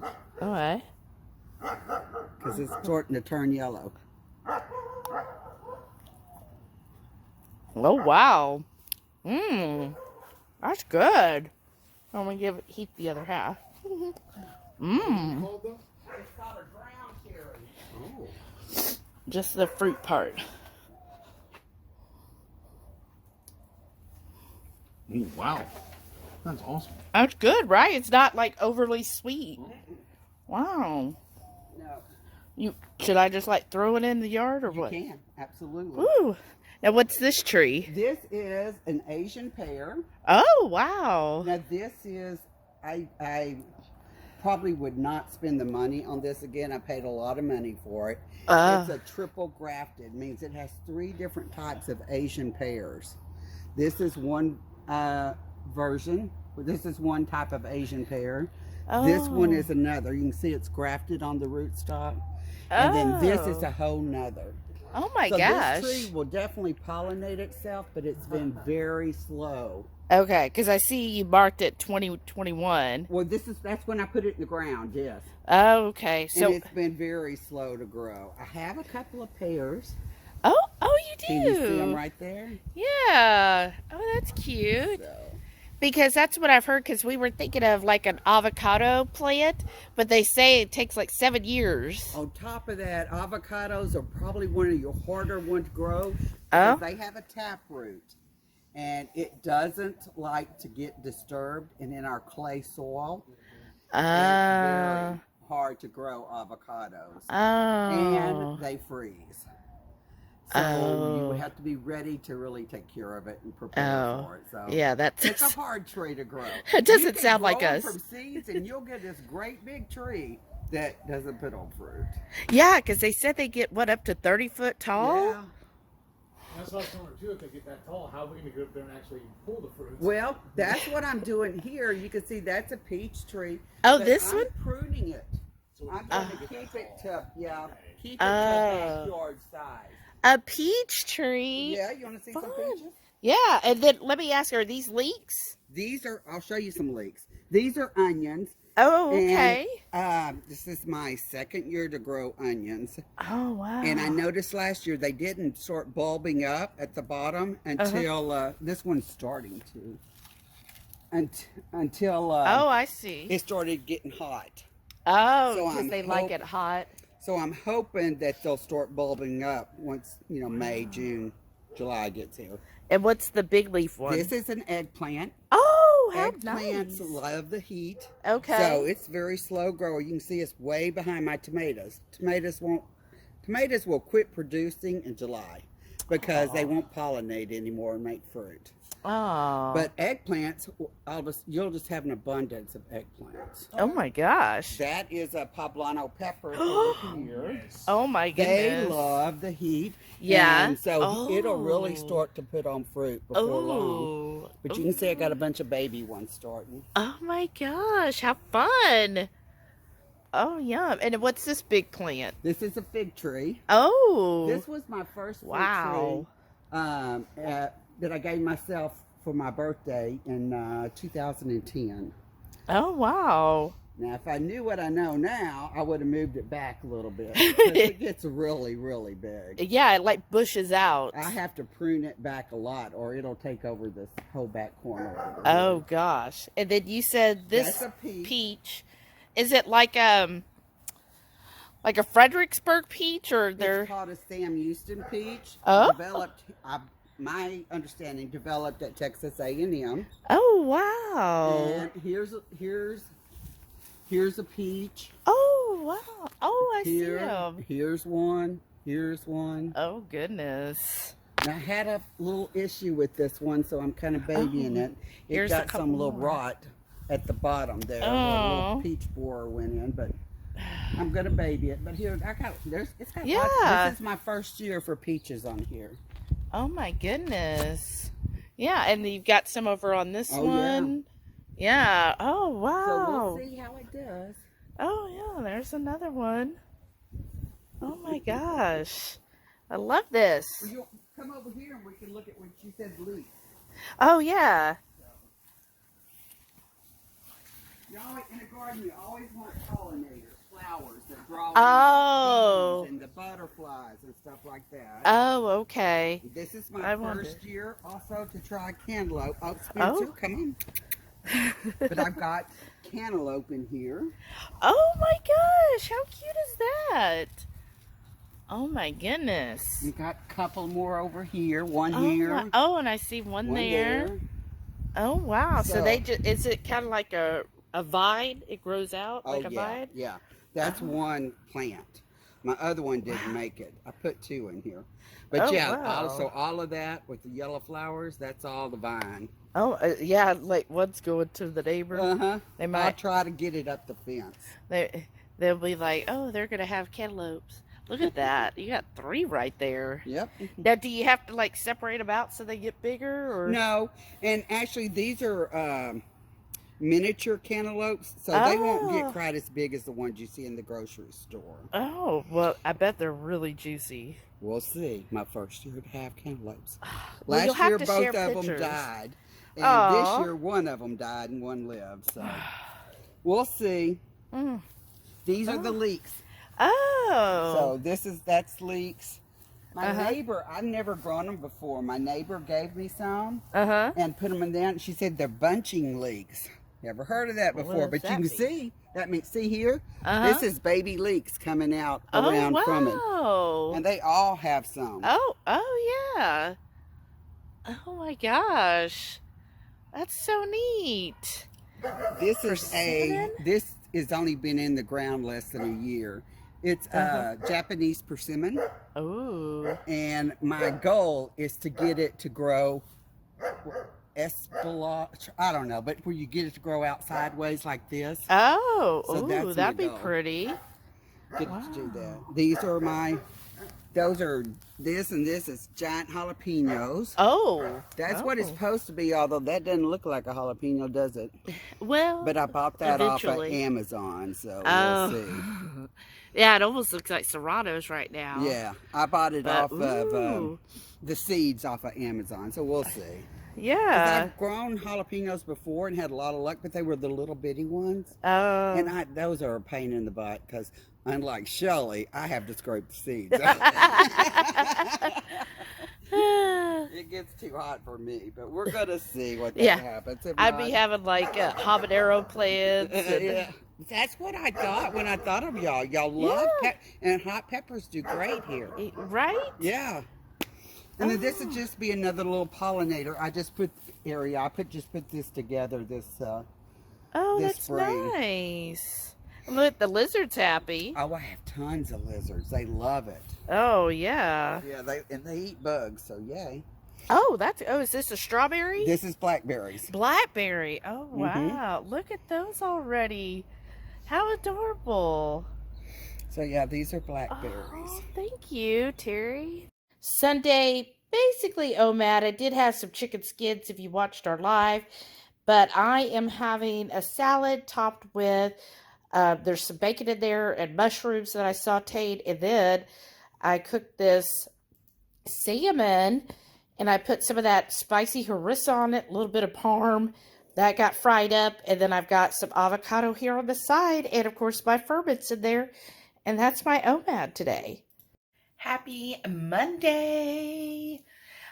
All right. because it's starting to turn yellow. Oh, wow. That's good. I'm going to give Heath the other half. It's called a ground cherry. Oh. Just the fruit part. Ooh, wow. That's awesome. That's good, right? It's not like overly sweet. Wow. No, Should I just like throw it in the yard or what? you can, absolutely. Ooh. Now what's this tree? This is an Asian pear. Oh, wow. Now this is, I probably would not spend the money on this again. I paid a lot of money for it. It's a triple grafted, means it has 3 different types of Asian pears. This is one version. This is one type of Asian pear. This one is another. You can see it's grafted on the rootstock. And then this is a whole nother. Oh my So gosh. this tree will definitely pollinate itself, but it's been very slow. Okay, because I see you marked it 2021. Well, that's when I put it in the ground, yes. Oh, okay. So, And it's been very slow to grow. I have a couple of pears. oh, you do. Can you see them right there? Yeah. Oh, that's cute. So, Because that's what I've heard, because we were thinking of like an avocado plant, but they say it takes like 7 years. on top of that, avocados are probably one of your harder ones to grow. Oh. Because they have a tap root. and it doesn't like to get disturbed. And in our clay soil, it's very hard to grow avocados. And they freeze. So you would have to be ready to really take care of it and prepare for it. So yeah, it's a hard tree to grow. It doesn't sound like us. From seeds, and you'll get this great big tree that doesn't put on fruit. Yeah, because they said they get what, up to 30 foot tall. Yeah. That's what I was wondering too. If they get that tall, how are we going to go up there and actually pull the fruits? Well, that's what I'm doing here. You can see that's a peach tree. Oh, but this I'm one? Pruning it. I'm going to keep it to backyard size. A peach tree. Yeah, you want to see some peaches? Yeah, and then let me ask you, are these leeks? These are, I'll show you some leeks. These are onions. Oh, okay. And, this is my second year to grow onions. Oh, wow. And I noticed last year they didn't start bulbing up at the bottom until this one's starting to. Until oh, I see. it started getting hot. Oh, So because they like it hot. So I'm hoping that they'll start bulbing up once, May, June, July gets here. And what's the big leaf one? This is an eggplant. Oh, how Eggplants nice. love the heat. Okay. So it's very slow grower. You can see it's way behind my tomatoes. Tomatoes will quit producing in July because they won't pollinate anymore and make fruit. Oh. But eggplants, you'll just have an abundance of eggplants. Oh my gosh. That is a poblano pepper over here. Oh my goodness. They love the heat. Yeah. And so it'll really start to put on fruit before long. But you can see I got a bunch of baby ones starting. Oh my gosh, how fun. Oh, yum. And what's this big plant? This is a fig tree. Oh. This was my first fig wow. tree that I gave myself for my birthday in 2010. Oh, wow. Now, if I knew what I know now, I would have moved it back a little bit. It gets really, really big. Yeah, it like bushes out. I have to prune it back a lot or it'll take over this whole back corner. Oh, gosh. And then you said this That's a peach. Is it like a Fredericksburg peach or It's called a Sam Houston peach. Oh. My understanding developed at Texas A&M. Oh, wow. And here's a peach. Oh, wow. Oh, I see them. Here's one. Here's one. Oh, goodness. And I had a little issue with this one, so I'm kind of babying it. It Here's got some little rot at the bottom there. Where a little peach borer went in, but I'm gonna baby it. But here, it's got lots. This is my first year for peaches on here. Oh my goodness. Yeah, and you've got some over on this one. Yeah. Oh, wow. So we'll see how it does. Oh, yeah, there's another one. Oh my gosh. I love this. Well, you'll come over here and we can look at what you said leaf. Oh, yeah. In a garden, you always want pollinators, flowers that draw Oh. the bees and the butterflies and stuff like that. Oh, okay. This is my first year also to try cantaloupe. Oh, Spencer, come in. But I've got cantaloupe in here. Oh my gosh, how cute is that? Oh my goodness. You got a couple more over here, one here. Oh, and I see one there. Oh wow. So they just, is it kind of like a vine? It grows out like a vine? Yeah. That's one plant. My other one didn't make it. I put two in here. But so all of that with the yellow flowers, that's all the vine. Oh, yeah, like one's going to the neighbor. Uh-huh. They might I'll try to get it up the fence. They'll be like, oh, they're going to have cantaloupes. Look at that. You got 3 right there. Yep. Now, do you have to like separate them out so they get bigger? Or no, and actually these are miniature cantaloupes, so they won't get quite as big as the ones you see in the grocery store. Oh, well, I bet they're really juicy. We'll see. My first year to have cantaloupes. Well, Last year, both of them died. And this year, one of them died and one lived. So we'll see. These are the leeks. Oh. So that's leeks. My neighbor, I've never grown them before. My neighbor gave me some and put them in there. And she said they're bunching leeks. Never heard of that before, but you can see. That means, see here? This is baby leeks coming out around from it. And they all have some. Oh, yeah. Oh my gosh. That's so neat. This Persimmon? this has only been in the ground less than a year. It's Japanese persimmon. Ooh. And my goal is to get it to grow espalage, I don't know, but where you get it to grow out sideways like this. Oh, So ooh, that'd be pretty. Get to do that. These are this and this is giant jalapenos. Oh. That's what it's supposed to be, although that doesn't look like a jalapeno, does it? Well, but I bought that eventually. off of Amazon, so Oh. we'll see. Yeah, it almost looks like serranos right now. Yeah, I bought it off of ooh. the seeds off of Amazon, so we'll see. Yeah. I've grown jalapenos before and had a lot of luck, but they were the little bitty ones. Oh. And those are a pain in the butt because, unlike Shelly, I have to scrape the seeds. It gets too hot for me, but we're going to see what happens. I'd be having like habanero plants. Yeah. That's what I thought when I thought of y'all. Y'all love and hot peppers do great here. Right? Yeah. And then this would just be another little pollinator. I just put just put this together this that's spring. Nice. Look, the lizard's happy. Oh, I have tons of lizards. They love it. Oh yeah. Yeah, they eat bugs, so yay. Oh, is this a strawberry? This is blackberries. Blackberry. Oh wow. Look at those already. How adorable. So yeah, these are blackberries. Oh, thank you, Terry. Sunday, basically OMAD. I did have some chicken skins if you watched our live, but I am having a salad topped with, there's some bacon in there and mushrooms that I sauteed, and then I cooked this salmon, and I put some of that spicy harissa on it, a little bit of parm. That got fried up, and then I've got some avocado here on the side, and of course my ferments in there, and that's my OMAD today. Happy Monday!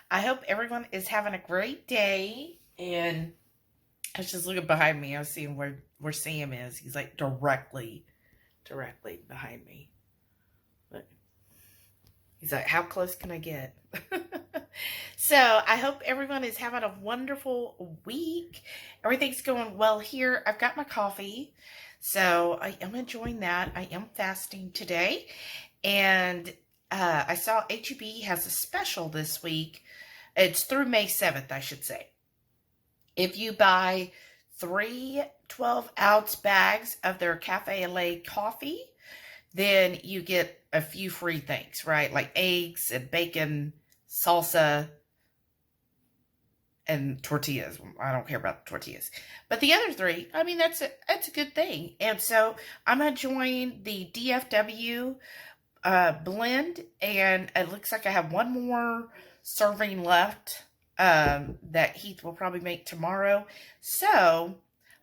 I hope everyone is having a great day, and I was just looking behind me. I was seeing where Sam is. He's like directly behind me. Look. He's like, how close can I get? So I hope everyone is having a wonderful week. Everything's going well here. I've got my coffee, so I am enjoying that. I am fasting today, and I saw HEB has a special this week. It's through May 7th, I should say. If you buy 3 12-ounce bags of their Cafe LA coffee, then you get a few free things, right? Like eggs and bacon, salsa, and tortillas. I don't care about the tortillas. But the other 3, I mean, that's a good thing. And so I'm enjoying the DFW blend, and it looks like I have one more serving left that Heath will probably make tomorrow. So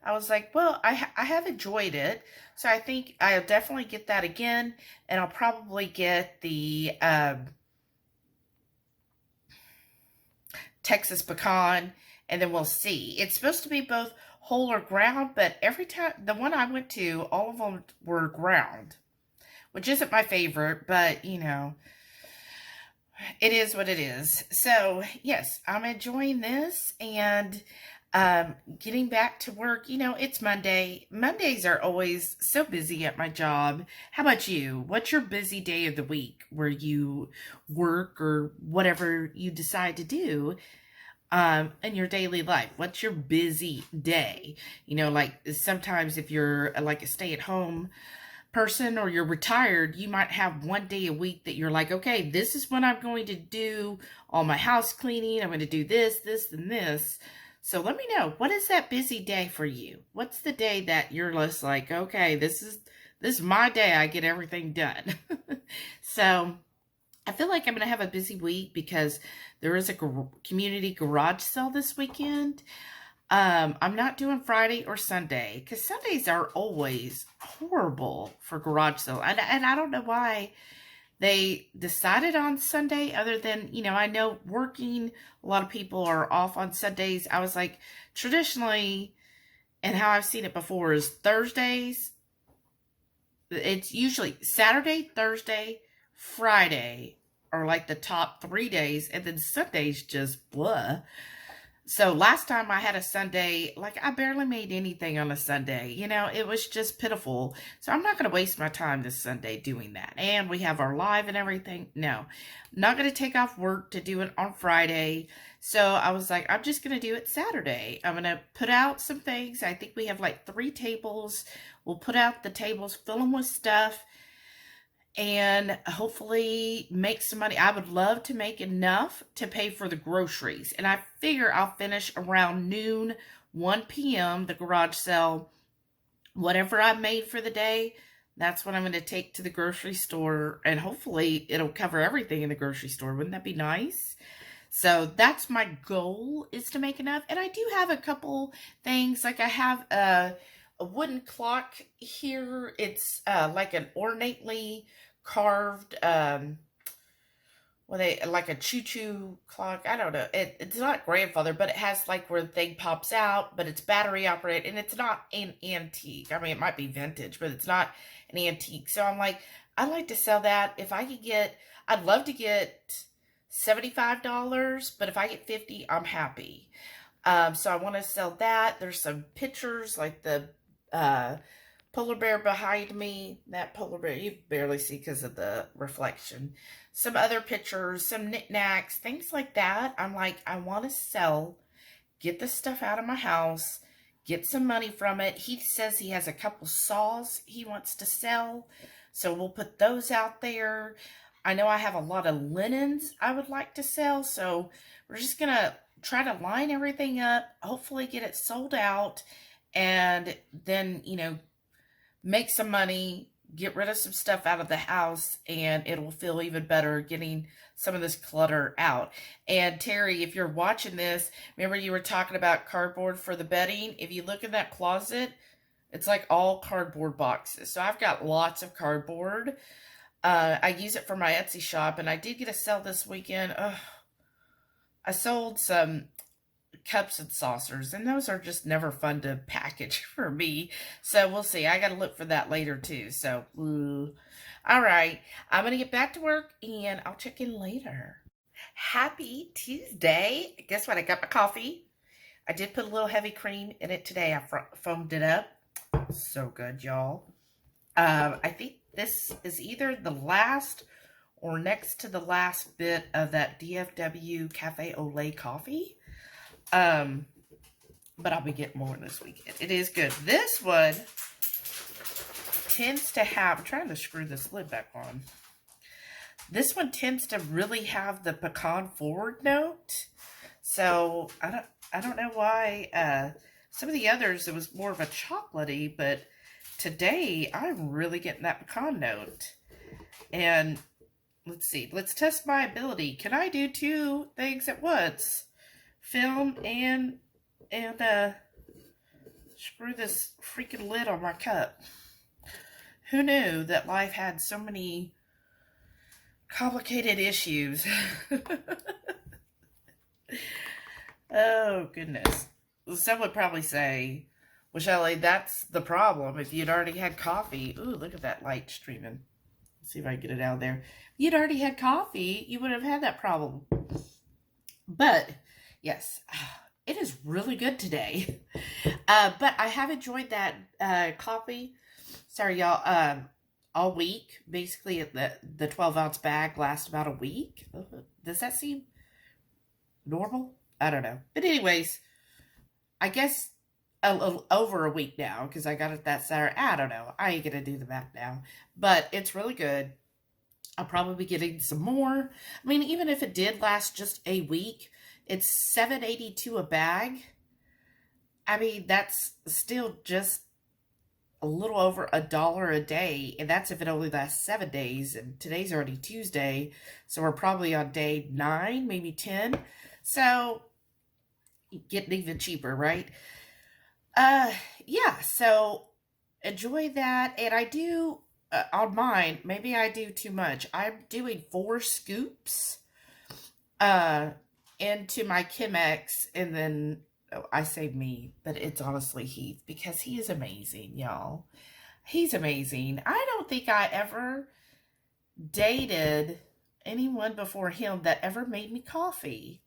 I was like, well, I have enjoyed it, so I think I'll definitely get that again, and I'll probably get the Texas pecan, and then we'll see. It's supposed to be both whole or ground, but every time, the one I went to, all of them were ground, which isn't my favorite, but, you know, it is what it is. So, yes, I'm enjoying this, and getting back to work. You know, it's Monday. Mondays are always so busy at my job. How about you? What's your busy day of the week where you work or whatever you decide to do in your daily life? What's your busy day? You know, like sometimes if you're like a stay-at-home person or you're retired, you might have one day a week that you're like, okay, this is when I'm going to do all my house cleaning. I'm going to do this, and this. So let me know, what is that busy day for you? What's the day that you're just like, okay, this is my day. I get everything done. So I feel like I'm going to have a busy week because there is a community garage sale this weekend. I'm not doing Friday or Sunday because Sundays are always horrible for garage sale. And I don't know why they decided on Sunday, other than, you know, I know working, a lot of people are off on Sundays. I was like, traditionally, and how I've seen it before is Thursdays. It's usually Saturday, Thursday, Friday, are like the top 3 days, and then Sunday's just blah. So last time I had a Sunday, like I barely made anything on a Sunday. You know, it was just pitiful. So I'm not going to waste my time this Sunday doing that. And we have our live and everything. No, not going to take off work to do it on Friday. So I was like, I'm just going to do it Saturday. I'm going to put out some things. I think we have like 3 tables. We'll put out the tables, fill them with stuff, and hopefully make some money. I would love to make enough to pay for the groceries. And I figure I'll finish around noon, 1 p.m., the garage sale. Whatever I made for the day, that's what I'm going to take to the grocery store. And hopefully it'll cover everything in the grocery store. Wouldn't that be nice? So that's my goal, is to make enough. And I do have a couple things. Like I have a wooden clock here. It's like an ornately carved, like a choo-choo clock. I don't know. It's not grandfather, but it has like where the thing pops out, but it's battery operated, and it's not an antique. I mean, it might be vintage, but it's not an antique. So I'm like, I'd like to sell that. If I could get, I'd love to get $75, but if I get 50, I'm happy. So I want to sell that. There's some pictures, like the polar bear behind me. That polar bear you barely see because of the reflection. Some other pictures, some knickknacks, things like that. I'm like, I want to sell, get the stuff out of my house, get some money from it. He says he has a couple saws he wants to sell, so we'll put those out there. I know I have a lot of linens I would like to sell, so we're just gonna try to line everything up, hopefully get it sold out, and then, you know, make some money, get rid of some stuff out of the house, and it'll feel even better getting some of this clutter out. And Terry, if you're watching this, remember you were talking about cardboard for the bedding? If you look in that closet, it's like all cardboard boxes. So I've got lots of cardboard. I use it for my Etsy shop, and I did get a sale this weekend. I sold some cups and saucers, and those are just never fun to package for me. So we'll see. I got to look for that later too. So, all right. I'm going to get back to work, and I'll check in later. Happy Tuesday. Guess what? I got my coffee. I did put a little heavy cream in it today. I foamed it up. So good, y'all. I think this is either the last or next to the last bit of that DFW Cafe au lait coffee. But I'll be getting more this weekend. It is good. This one tends to have, I'm trying to screw this lid back on. This one tends to really have the pecan forward note. So I don't know why, some of the others, it was more of a chocolatey, but today I'm really getting that pecan note. And let's see, let's test my ability. Can I do 2 things at once? Film and screw this freaking lid on my cup. Who knew that life had so many complicated issues? Oh, goodness. Some would probably say, well, Shelley, that's the problem. If you'd already had coffee. Ooh, look at that light streaming. Let's see if I can get it out of there. If you'd already had coffee, you wouldn't have had that problem. But yes, it is really good today. But I have enjoyed that coffee. Sorry, y'all. All week. Basically, the 12-ounce bag lasts about a week. Does that seem normal? I don't know. But anyways, I guess a little over a week now, because I got it that Saturday. I don't know. I ain't going to do the math now. But it's really good. I'll probably be getting some more. I mean, even if it did last just a week, it's $7.82 a bag. I mean, that's still just a little over $1 a day. And that's if it only lasts 7 days. And today's already Tuesday. So we're probably on day 9, maybe 10. So getting even cheaper, right? Yeah, so enjoy that. And I do, on mine, maybe I do too much. I'm doing 4 scoops into my Chemex, and then, I say me, but it's honestly Heath, because he is amazing, y'all. He's amazing. I don't think I ever dated anyone before him that ever made me coffee.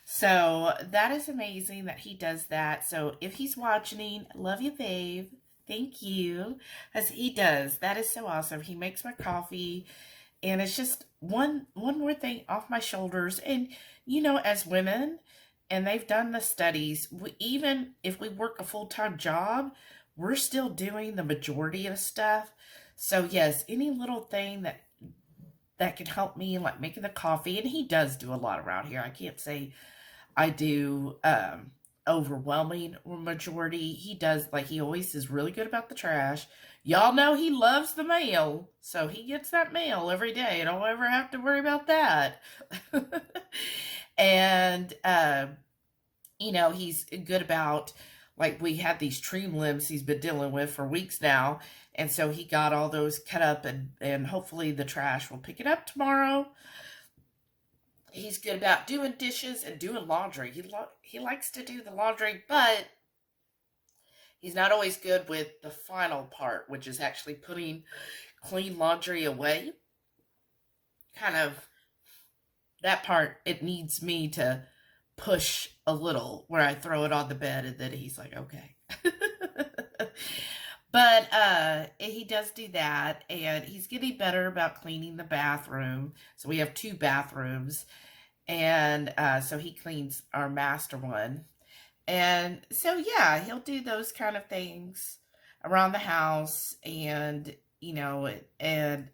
So that is amazing that he does that. So if he's watching, love you, babe. Thank you. As he does. That is so awesome. He makes my coffee. And it's just one more thing off my shoulders. And, you know, as women, and they've done the studies, even if we work a full-time job, we're still doing the majority of stuff. So, yes, any little thing that can help me, like making the coffee. And he does do a lot around here. I can't say I do overwhelming majority. He does, like, he always is really good about the trash. Y'all know he loves the mail, so he gets that mail every day. I don't ever have to worry about that. And, you know, he's good about, like, we had these tree limbs he's been dealing with for weeks now, and so he got all those cut up, and hopefully the trash will pick it up tomorrow. He's good about doing dishes and doing laundry. He likes to do the laundry, but he's not always good with the final part, which is actually putting clean laundry away. Kind of that part, it needs me to push a little where I throw it on the bed and then he's like, okay. But he does do that, and he's getting better about cleaning the bathroom. So we have 2 bathrooms, and so he cleans our master one. And so, yeah, he'll do those kind of things around the house, and, you know, and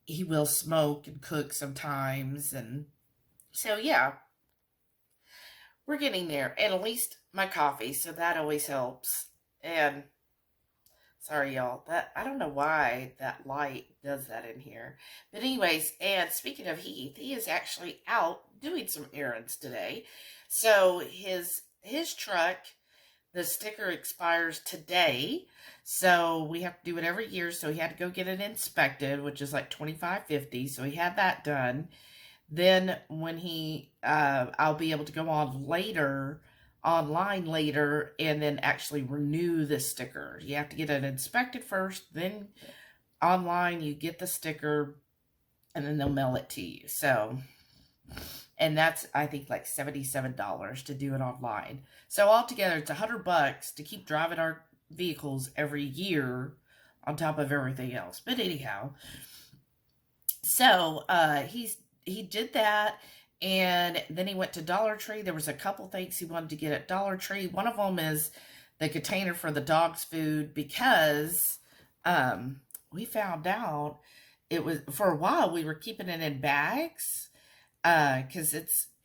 he will smoke and cook sometimes. And so, yeah, we're getting there, and at least my coffee, so that always helps. And sorry, y'all, that I don't know why that light does that in here. But anyways, and speaking of Heath, he is actually out doing some errands today. So his truck, the sticker expires today. So we have to do it every year. So he had to go get it inspected, which is like $25.50. So he had that done. Then when I'll be able to go online later and then actually renew the sticker. You have to get it inspected first, then online you get the sticker, and then they'll mail it to you. So, and that's, I think, like $77 to do it online. So altogether it's $100 to keep driving our vehicles every year on top of everything else. But anyhow, so he did that. And then he went to Dollar Tree. There was a couple things he wanted to get at Dollar Tree. One of them is the container for the dog's food, because we found out it was, for a while, we were keeping it in bags. Because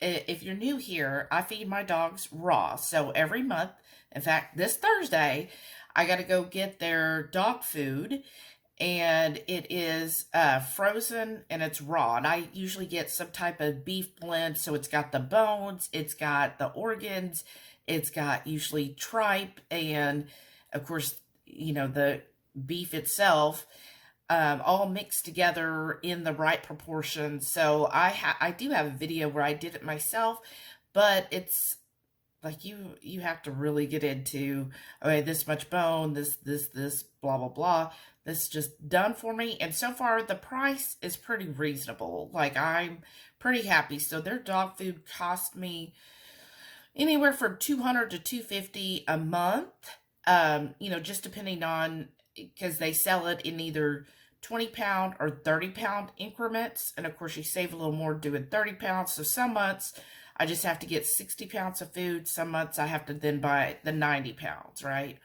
if you're new here, I feed my dogs raw. So every month, in fact, this Thursday, I got to go get their dog food. And it is frozen and it's raw. And I usually get some type of beef blend. So it's got the bones, it's got the organs, it's got usually tripe, and of course, you know, the beef itself, all mixed together in the right proportion. So I do have a video where I did it myself, but it's like you have to really get into, okay, this much bone, this, blah, blah, blah. This is just done for me. And so far, the price is pretty reasonable. Like, I'm pretty happy. So their dog food cost me anywhere from $200 to $250 a month. You know, just depending on, because they sell it in either 20-pound or 30-pound increments. And of course, you save a little more doing 30 pounds. So some months, I just have to get 60 pounds of food. Some months, I have to then buy the 90 pounds, right?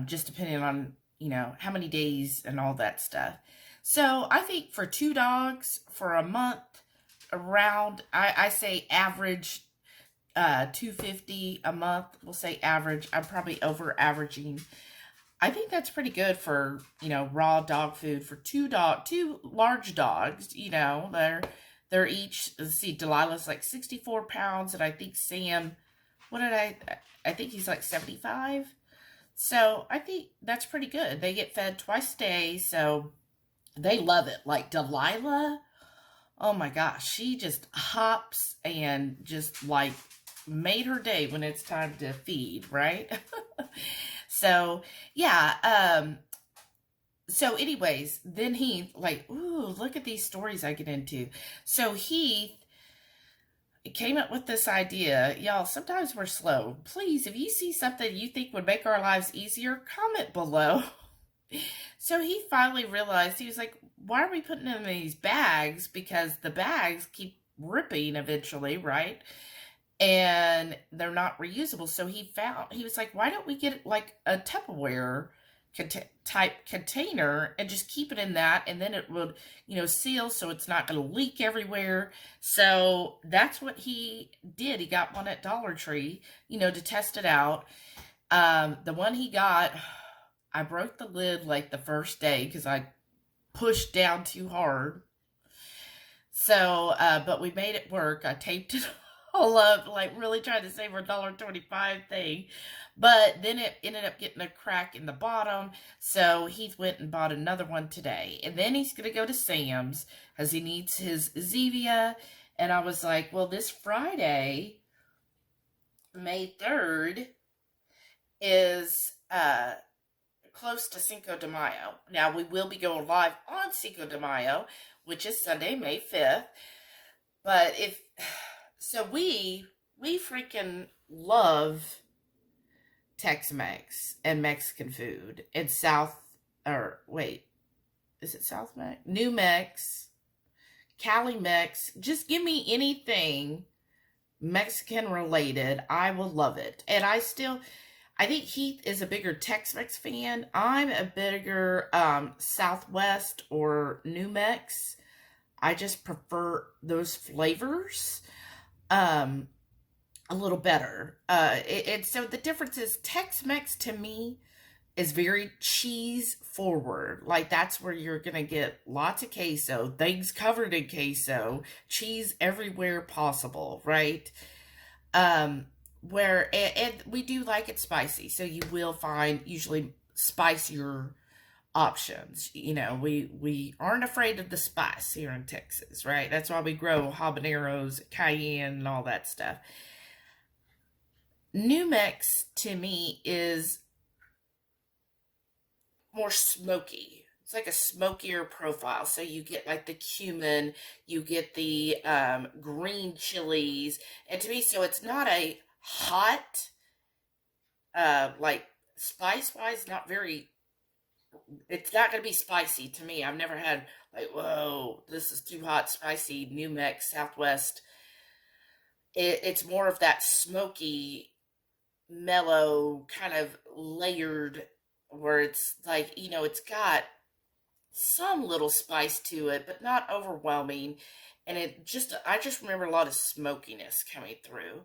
Just depending on, you know, how many days and all that stuff. So I think for 2 dogs for a month, around, I say average $250 a month. We'll say average. I'm probably over averaging. I think that's pretty good for, you know, raw dog food for 2 large dogs. You know, they're each, let's see, Delilah's like 64 pounds, and I think Sam, I think he's like 75. So I think that's pretty good. They get fed twice a day, so they love it. Like Delilah, oh my gosh, she just hops and just like made her day when it's time to feed, right? So yeah, So anyways, then Heath, like, ooh, look at these stories I get into. So Heath came up with this idea. Y'all, sometimes we're slow. Please, if you see something you think would make our lives easier, comment below. So he finally realized, he was like, why are we putting them in these bags? Because the bags keep ripping eventually, right? And they're not reusable. So he was like, why don't we get like a Tupperware type container and just keep it in that, and then it would, seal, so it's not going to leak everywhere. So that's what he did. He got one at Dollar Tree, to test it out. The one he got, I broke the lid like the first day because I pushed down too hard. So, but we made it work. I taped it all up, like really trying to save our $1.25 thing. But then it ended up getting a crack in the bottom. So Heath went and bought another one today. And then he's going to go to Sam's because he needs his Zevia. And I was like, well, this Friday, May 3rd, is close to Cinco de Mayo. Now, we will be going live on Cinco de Mayo, which is Sunday, May 5th. But so we freaking love Tex-Mex and Mexican food and New Mex, Cali Mex. Just give me anything Mexican related. I will love it. And I think Heath is a bigger Tex-Mex fan. I'm a bigger Southwest or New Mex. I just prefer those flavors a little better. So the difference is Tex-Mex to me is very cheese forward. Like that's where you're going to get lots of queso, things covered in queso, cheese everywhere possible, right? Where and we do like it spicy, so you will find usually spicier options. We aren't afraid of the spice here in Texas, right? That's why we grow habaneros, cayenne, and all that stuff. New Mex to me is more smoky. It's like a smokier profile. So you get like the cumin, you get the green chilies, and to me, so it's not a hot, like spice-wise, it's not going to be spicy to me. I've never had like, whoa, this is too hot, spicy, New Mex, Southwest. It's more of that smoky, mellow, kind of layered, where it's like, it's got some little spice to it, but not overwhelming. And I just remember a lot of smokiness coming through.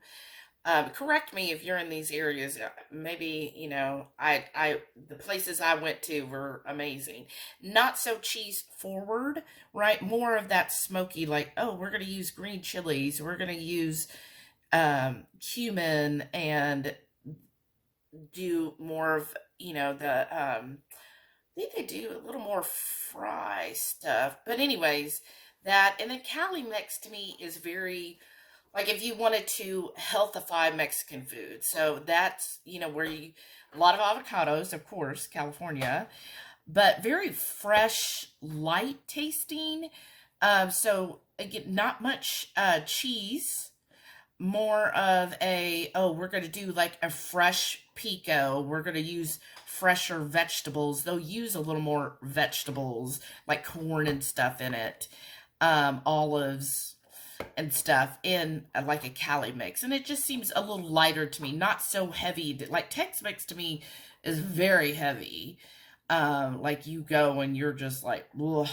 Correct me if you're in these areas. Maybe, the places I went to were amazing. Not so cheese forward, right? More of that smoky, like, oh, we're going to use green chilies. We're going to use cumin and do more of, I think they do a little more fry stuff. But anyways, that, and then Cali Mex to me is very, like if you wanted to healthify Mexican food. So that's, where a lot of avocados, of course, California, but very fresh, light tasting. So again, not much cheese, more of we're going to do like a fresh pico. We're going to use fresher vegetables. They'll use a little more vegetables like corn and stuff in it. Olives and stuff in like a Cali mix. And it just seems a little lighter to me. Not so heavy. Like Tex-Mex to me is very heavy. Like you go and you're just like, ugh,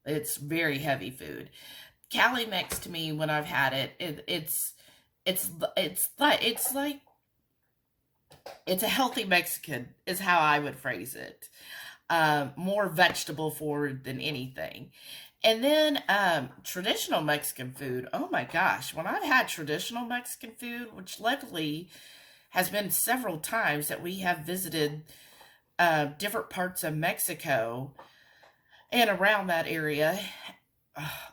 it's very heavy food. Cali Mix to me, when I've had it, it's a healthy Mexican is how I would phrase it. More vegetable forward than anything. And then traditional Mexican food. Oh my gosh, when I've had traditional Mexican food, which luckily has been several times that we have visited different parts of Mexico and around that area,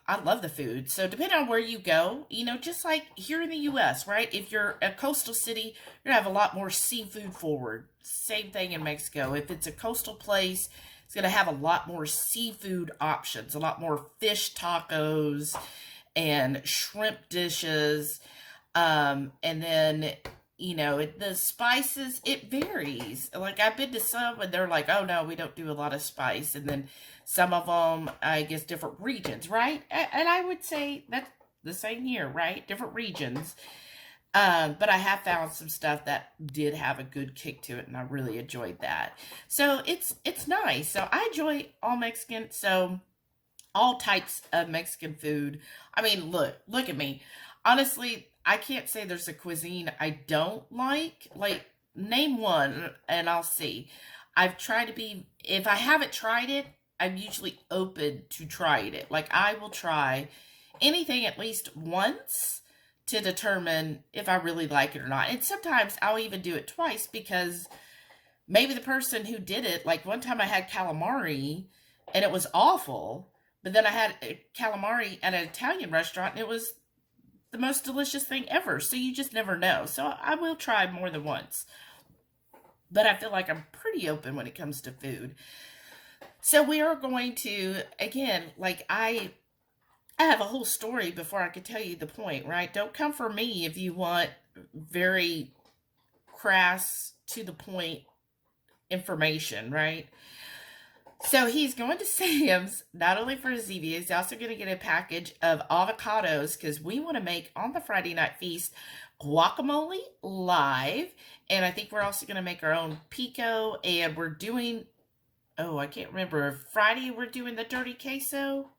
I love the food. So depending on where you go, just like here in the U.S., right? If you're a coastal city, you're going to have a lot more seafood forward. Same thing in Mexico. If it's a coastal place, It's going to have a lot more seafood options, a lot more fish tacos and shrimp dishes. And then, you know, the spices, it varies. Like, I've been to some and they're like, oh no, we don't do a lot of spice. And then some of them, I guess, different regions, right? And I would say that's the same here, right? Different regions. But I have found some stuff that did have a good kick to it, and I really enjoyed that. So it's nice. So I enjoy all Mexican, so all types of Mexican food. I mean, look at me. Honestly, I can't say there's a cuisine I don't like. Like, name one, and I'll see. I've tried to be, if I haven't tried it, I'm usually open to trying it. Like, I will try anything at least once to determine if I really like it or not. And sometimes I'll even do it twice because maybe the person who did it, like one time I had calamari and it was awful, but then I had calamari at an Italian restaurant and it was the most delicious thing ever. So you just never know. So I will try more than once. But I feel like I'm pretty open when it comes to food. So we are going to, again, like I have a whole story before I could tell you the point, right? Don't come for me if you want very crass, to the point information, right? So he's going to Sam's, not only for Zevia, he's also going to get a package of avocados because we want to make, on the Friday Night Feast, guacamole live. And I think we're also going to make our own pico. And we're doing, oh, I can't remember. Friday, we're doing the dirty queso.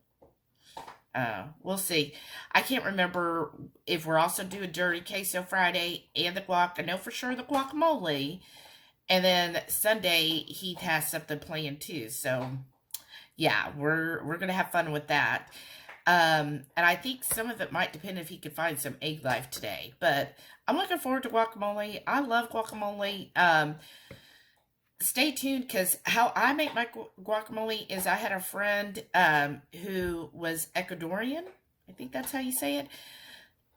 We'll see. I can't remember if we're also doing dirty queso Friday and the guac. I know for sure the guacamole. And then Sunday, Heath has something planned too. So, yeah, we're going to have fun with that. And I think some of it might depend if he could find some egg life today. But I'm looking forward to guacamole. I love guacamole. Stay tuned, because how I make my guacamole is I had a friend who was Ecuadorian. I think that's how you say it.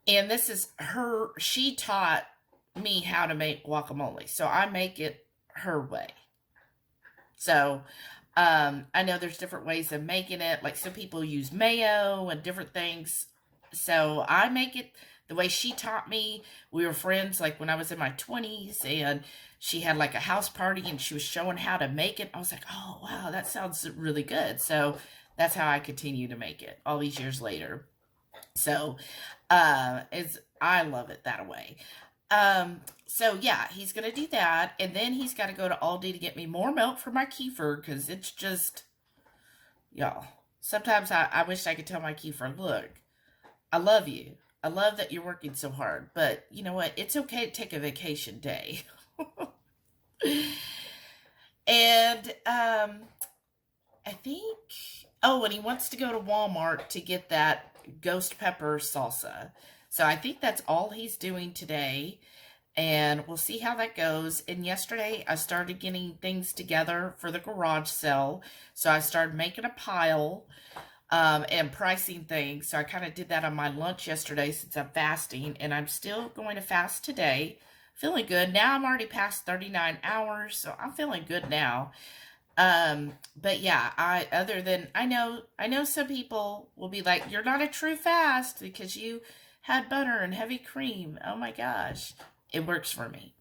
And this is her, she taught me how to make guacamole. So I make it her way. So I know there's different ways of making it. Like some people use mayo and different things. So I make it the way she taught me. We were friends like when I was in my 20s, and she had like a house party and she was showing how to make it. I was like, oh, wow, that sounds really good. So that's how I continue to make it all these years later. So I love it that way. So yeah, he's going to do that. And then he's got to go to Aldi to get me more milk for my kefir, because it's just, y'all, sometimes I wish I could tell my kefir, look, I love you. I love that you're working so hard, but you know what? It's okay to take a vacation day. And I think, oh, and he wants to go to Walmart to get that ghost pepper salsa. So I think that's all he's doing today, and we'll see how that goes. And yesterday I started getting things together for the garage sale. So I started making a pile and pricing things. So I kind of did that on my lunch yesterday since I'm fasting, and I'm still going to fast today. Feeling good. Now I'm already past 39 hours, so I'm feeling good now. But yeah, I know some people will be like, you're not a true fast because you had butter and heavy cream. Oh my gosh. It works for me.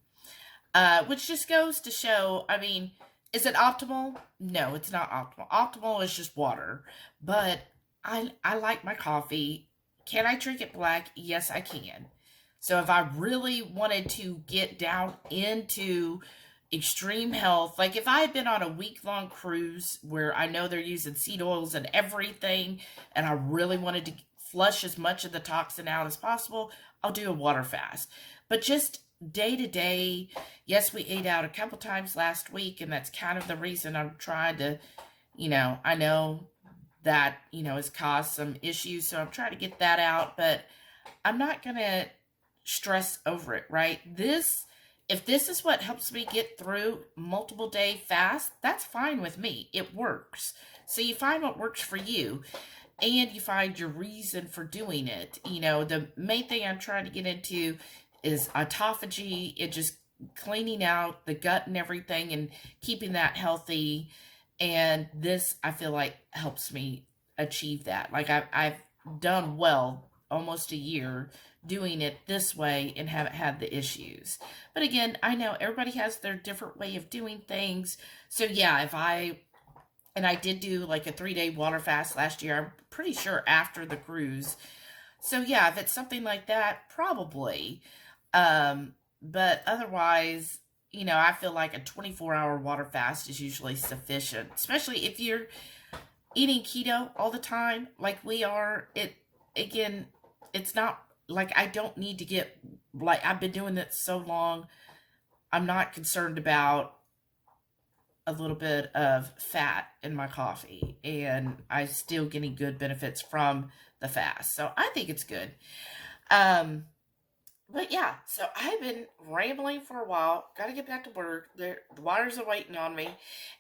Which just goes to show, I mean, is it optimal? No, it's not optimal. Optimal is just water. But I like my coffee. Can I drink it black? Yes, I can. So if I really wanted to get down into extreme health, like if I had been on a week-long cruise where I know they're using seed oils and everything, and I really wanted to flush as much of the toxin out as possible, I'll do a water fast. But just day to day, yes, we ate out a couple times last week, and that's kind of the reason I'm trying to, I know that, has caused some issues, so I'm trying to get that out, but I'm not going to stress over it, right? If this is what helps me get through multiple day fast, that's fine with me. It works. So you find what works for you, and you find your reason for doing it. The main thing I'm trying to get into is autophagy. It just cleaning out the gut and everything and keeping that healthy. And this, I feel like, helps me achieve that. Like, I've done well almost a year doing it this way and haven't had the issues. But again, I know everybody has their different way of doing things. So yeah, and I did do like a 3-day water fast last year. I'm pretty sure after the cruise. So yeah, if it's something like that, probably. But otherwise, you know, I feel like a 24-hour water fast is usually sufficient, especially if you're eating keto all the time like we are. Again, it's not like I don't need to get, like, I've been doing it so long, I'm not concerned about a little bit of fat in my coffee, and I'm still getting good benefits from the fast. So I think it's good. But yeah, so I've been rambling for a while. Got to get back to work. The waters are waiting on me,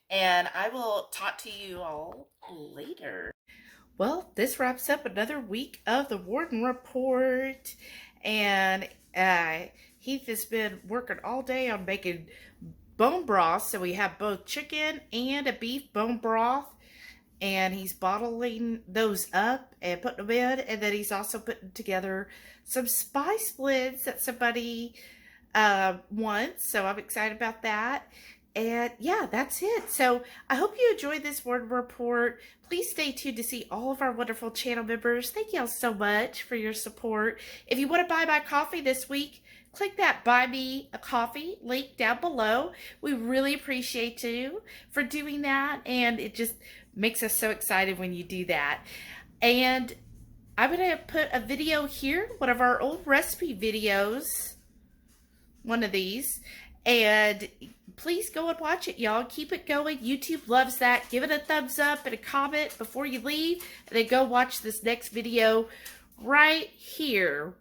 and I will talk to you all later. Well, this wraps up another week of the Warden Report, and Heath has been working all day on making bone broth. So we have both chicken and a beef bone broth, and he's bottling those up and putting them in, and then he's also putting together some spice blends that somebody wants. So I'm excited about that. And yeah, that's it. So I hope you enjoyed this Warden Report. Please stay tuned to see all of our wonderful channel members. Thank y'all so much for your support. If you want to buy my coffee this week, click that Buy Me a Coffee link down below. We really appreciate you for doing that, and it just makes us so excited when you do that. And I'm going to put a video here, one of our old recipe videos, one of these, and please go and watch it, y'all. Keep it going. YouTube loves that. Give it a thumbs up and a comment before you leave, and then go watch this next video right here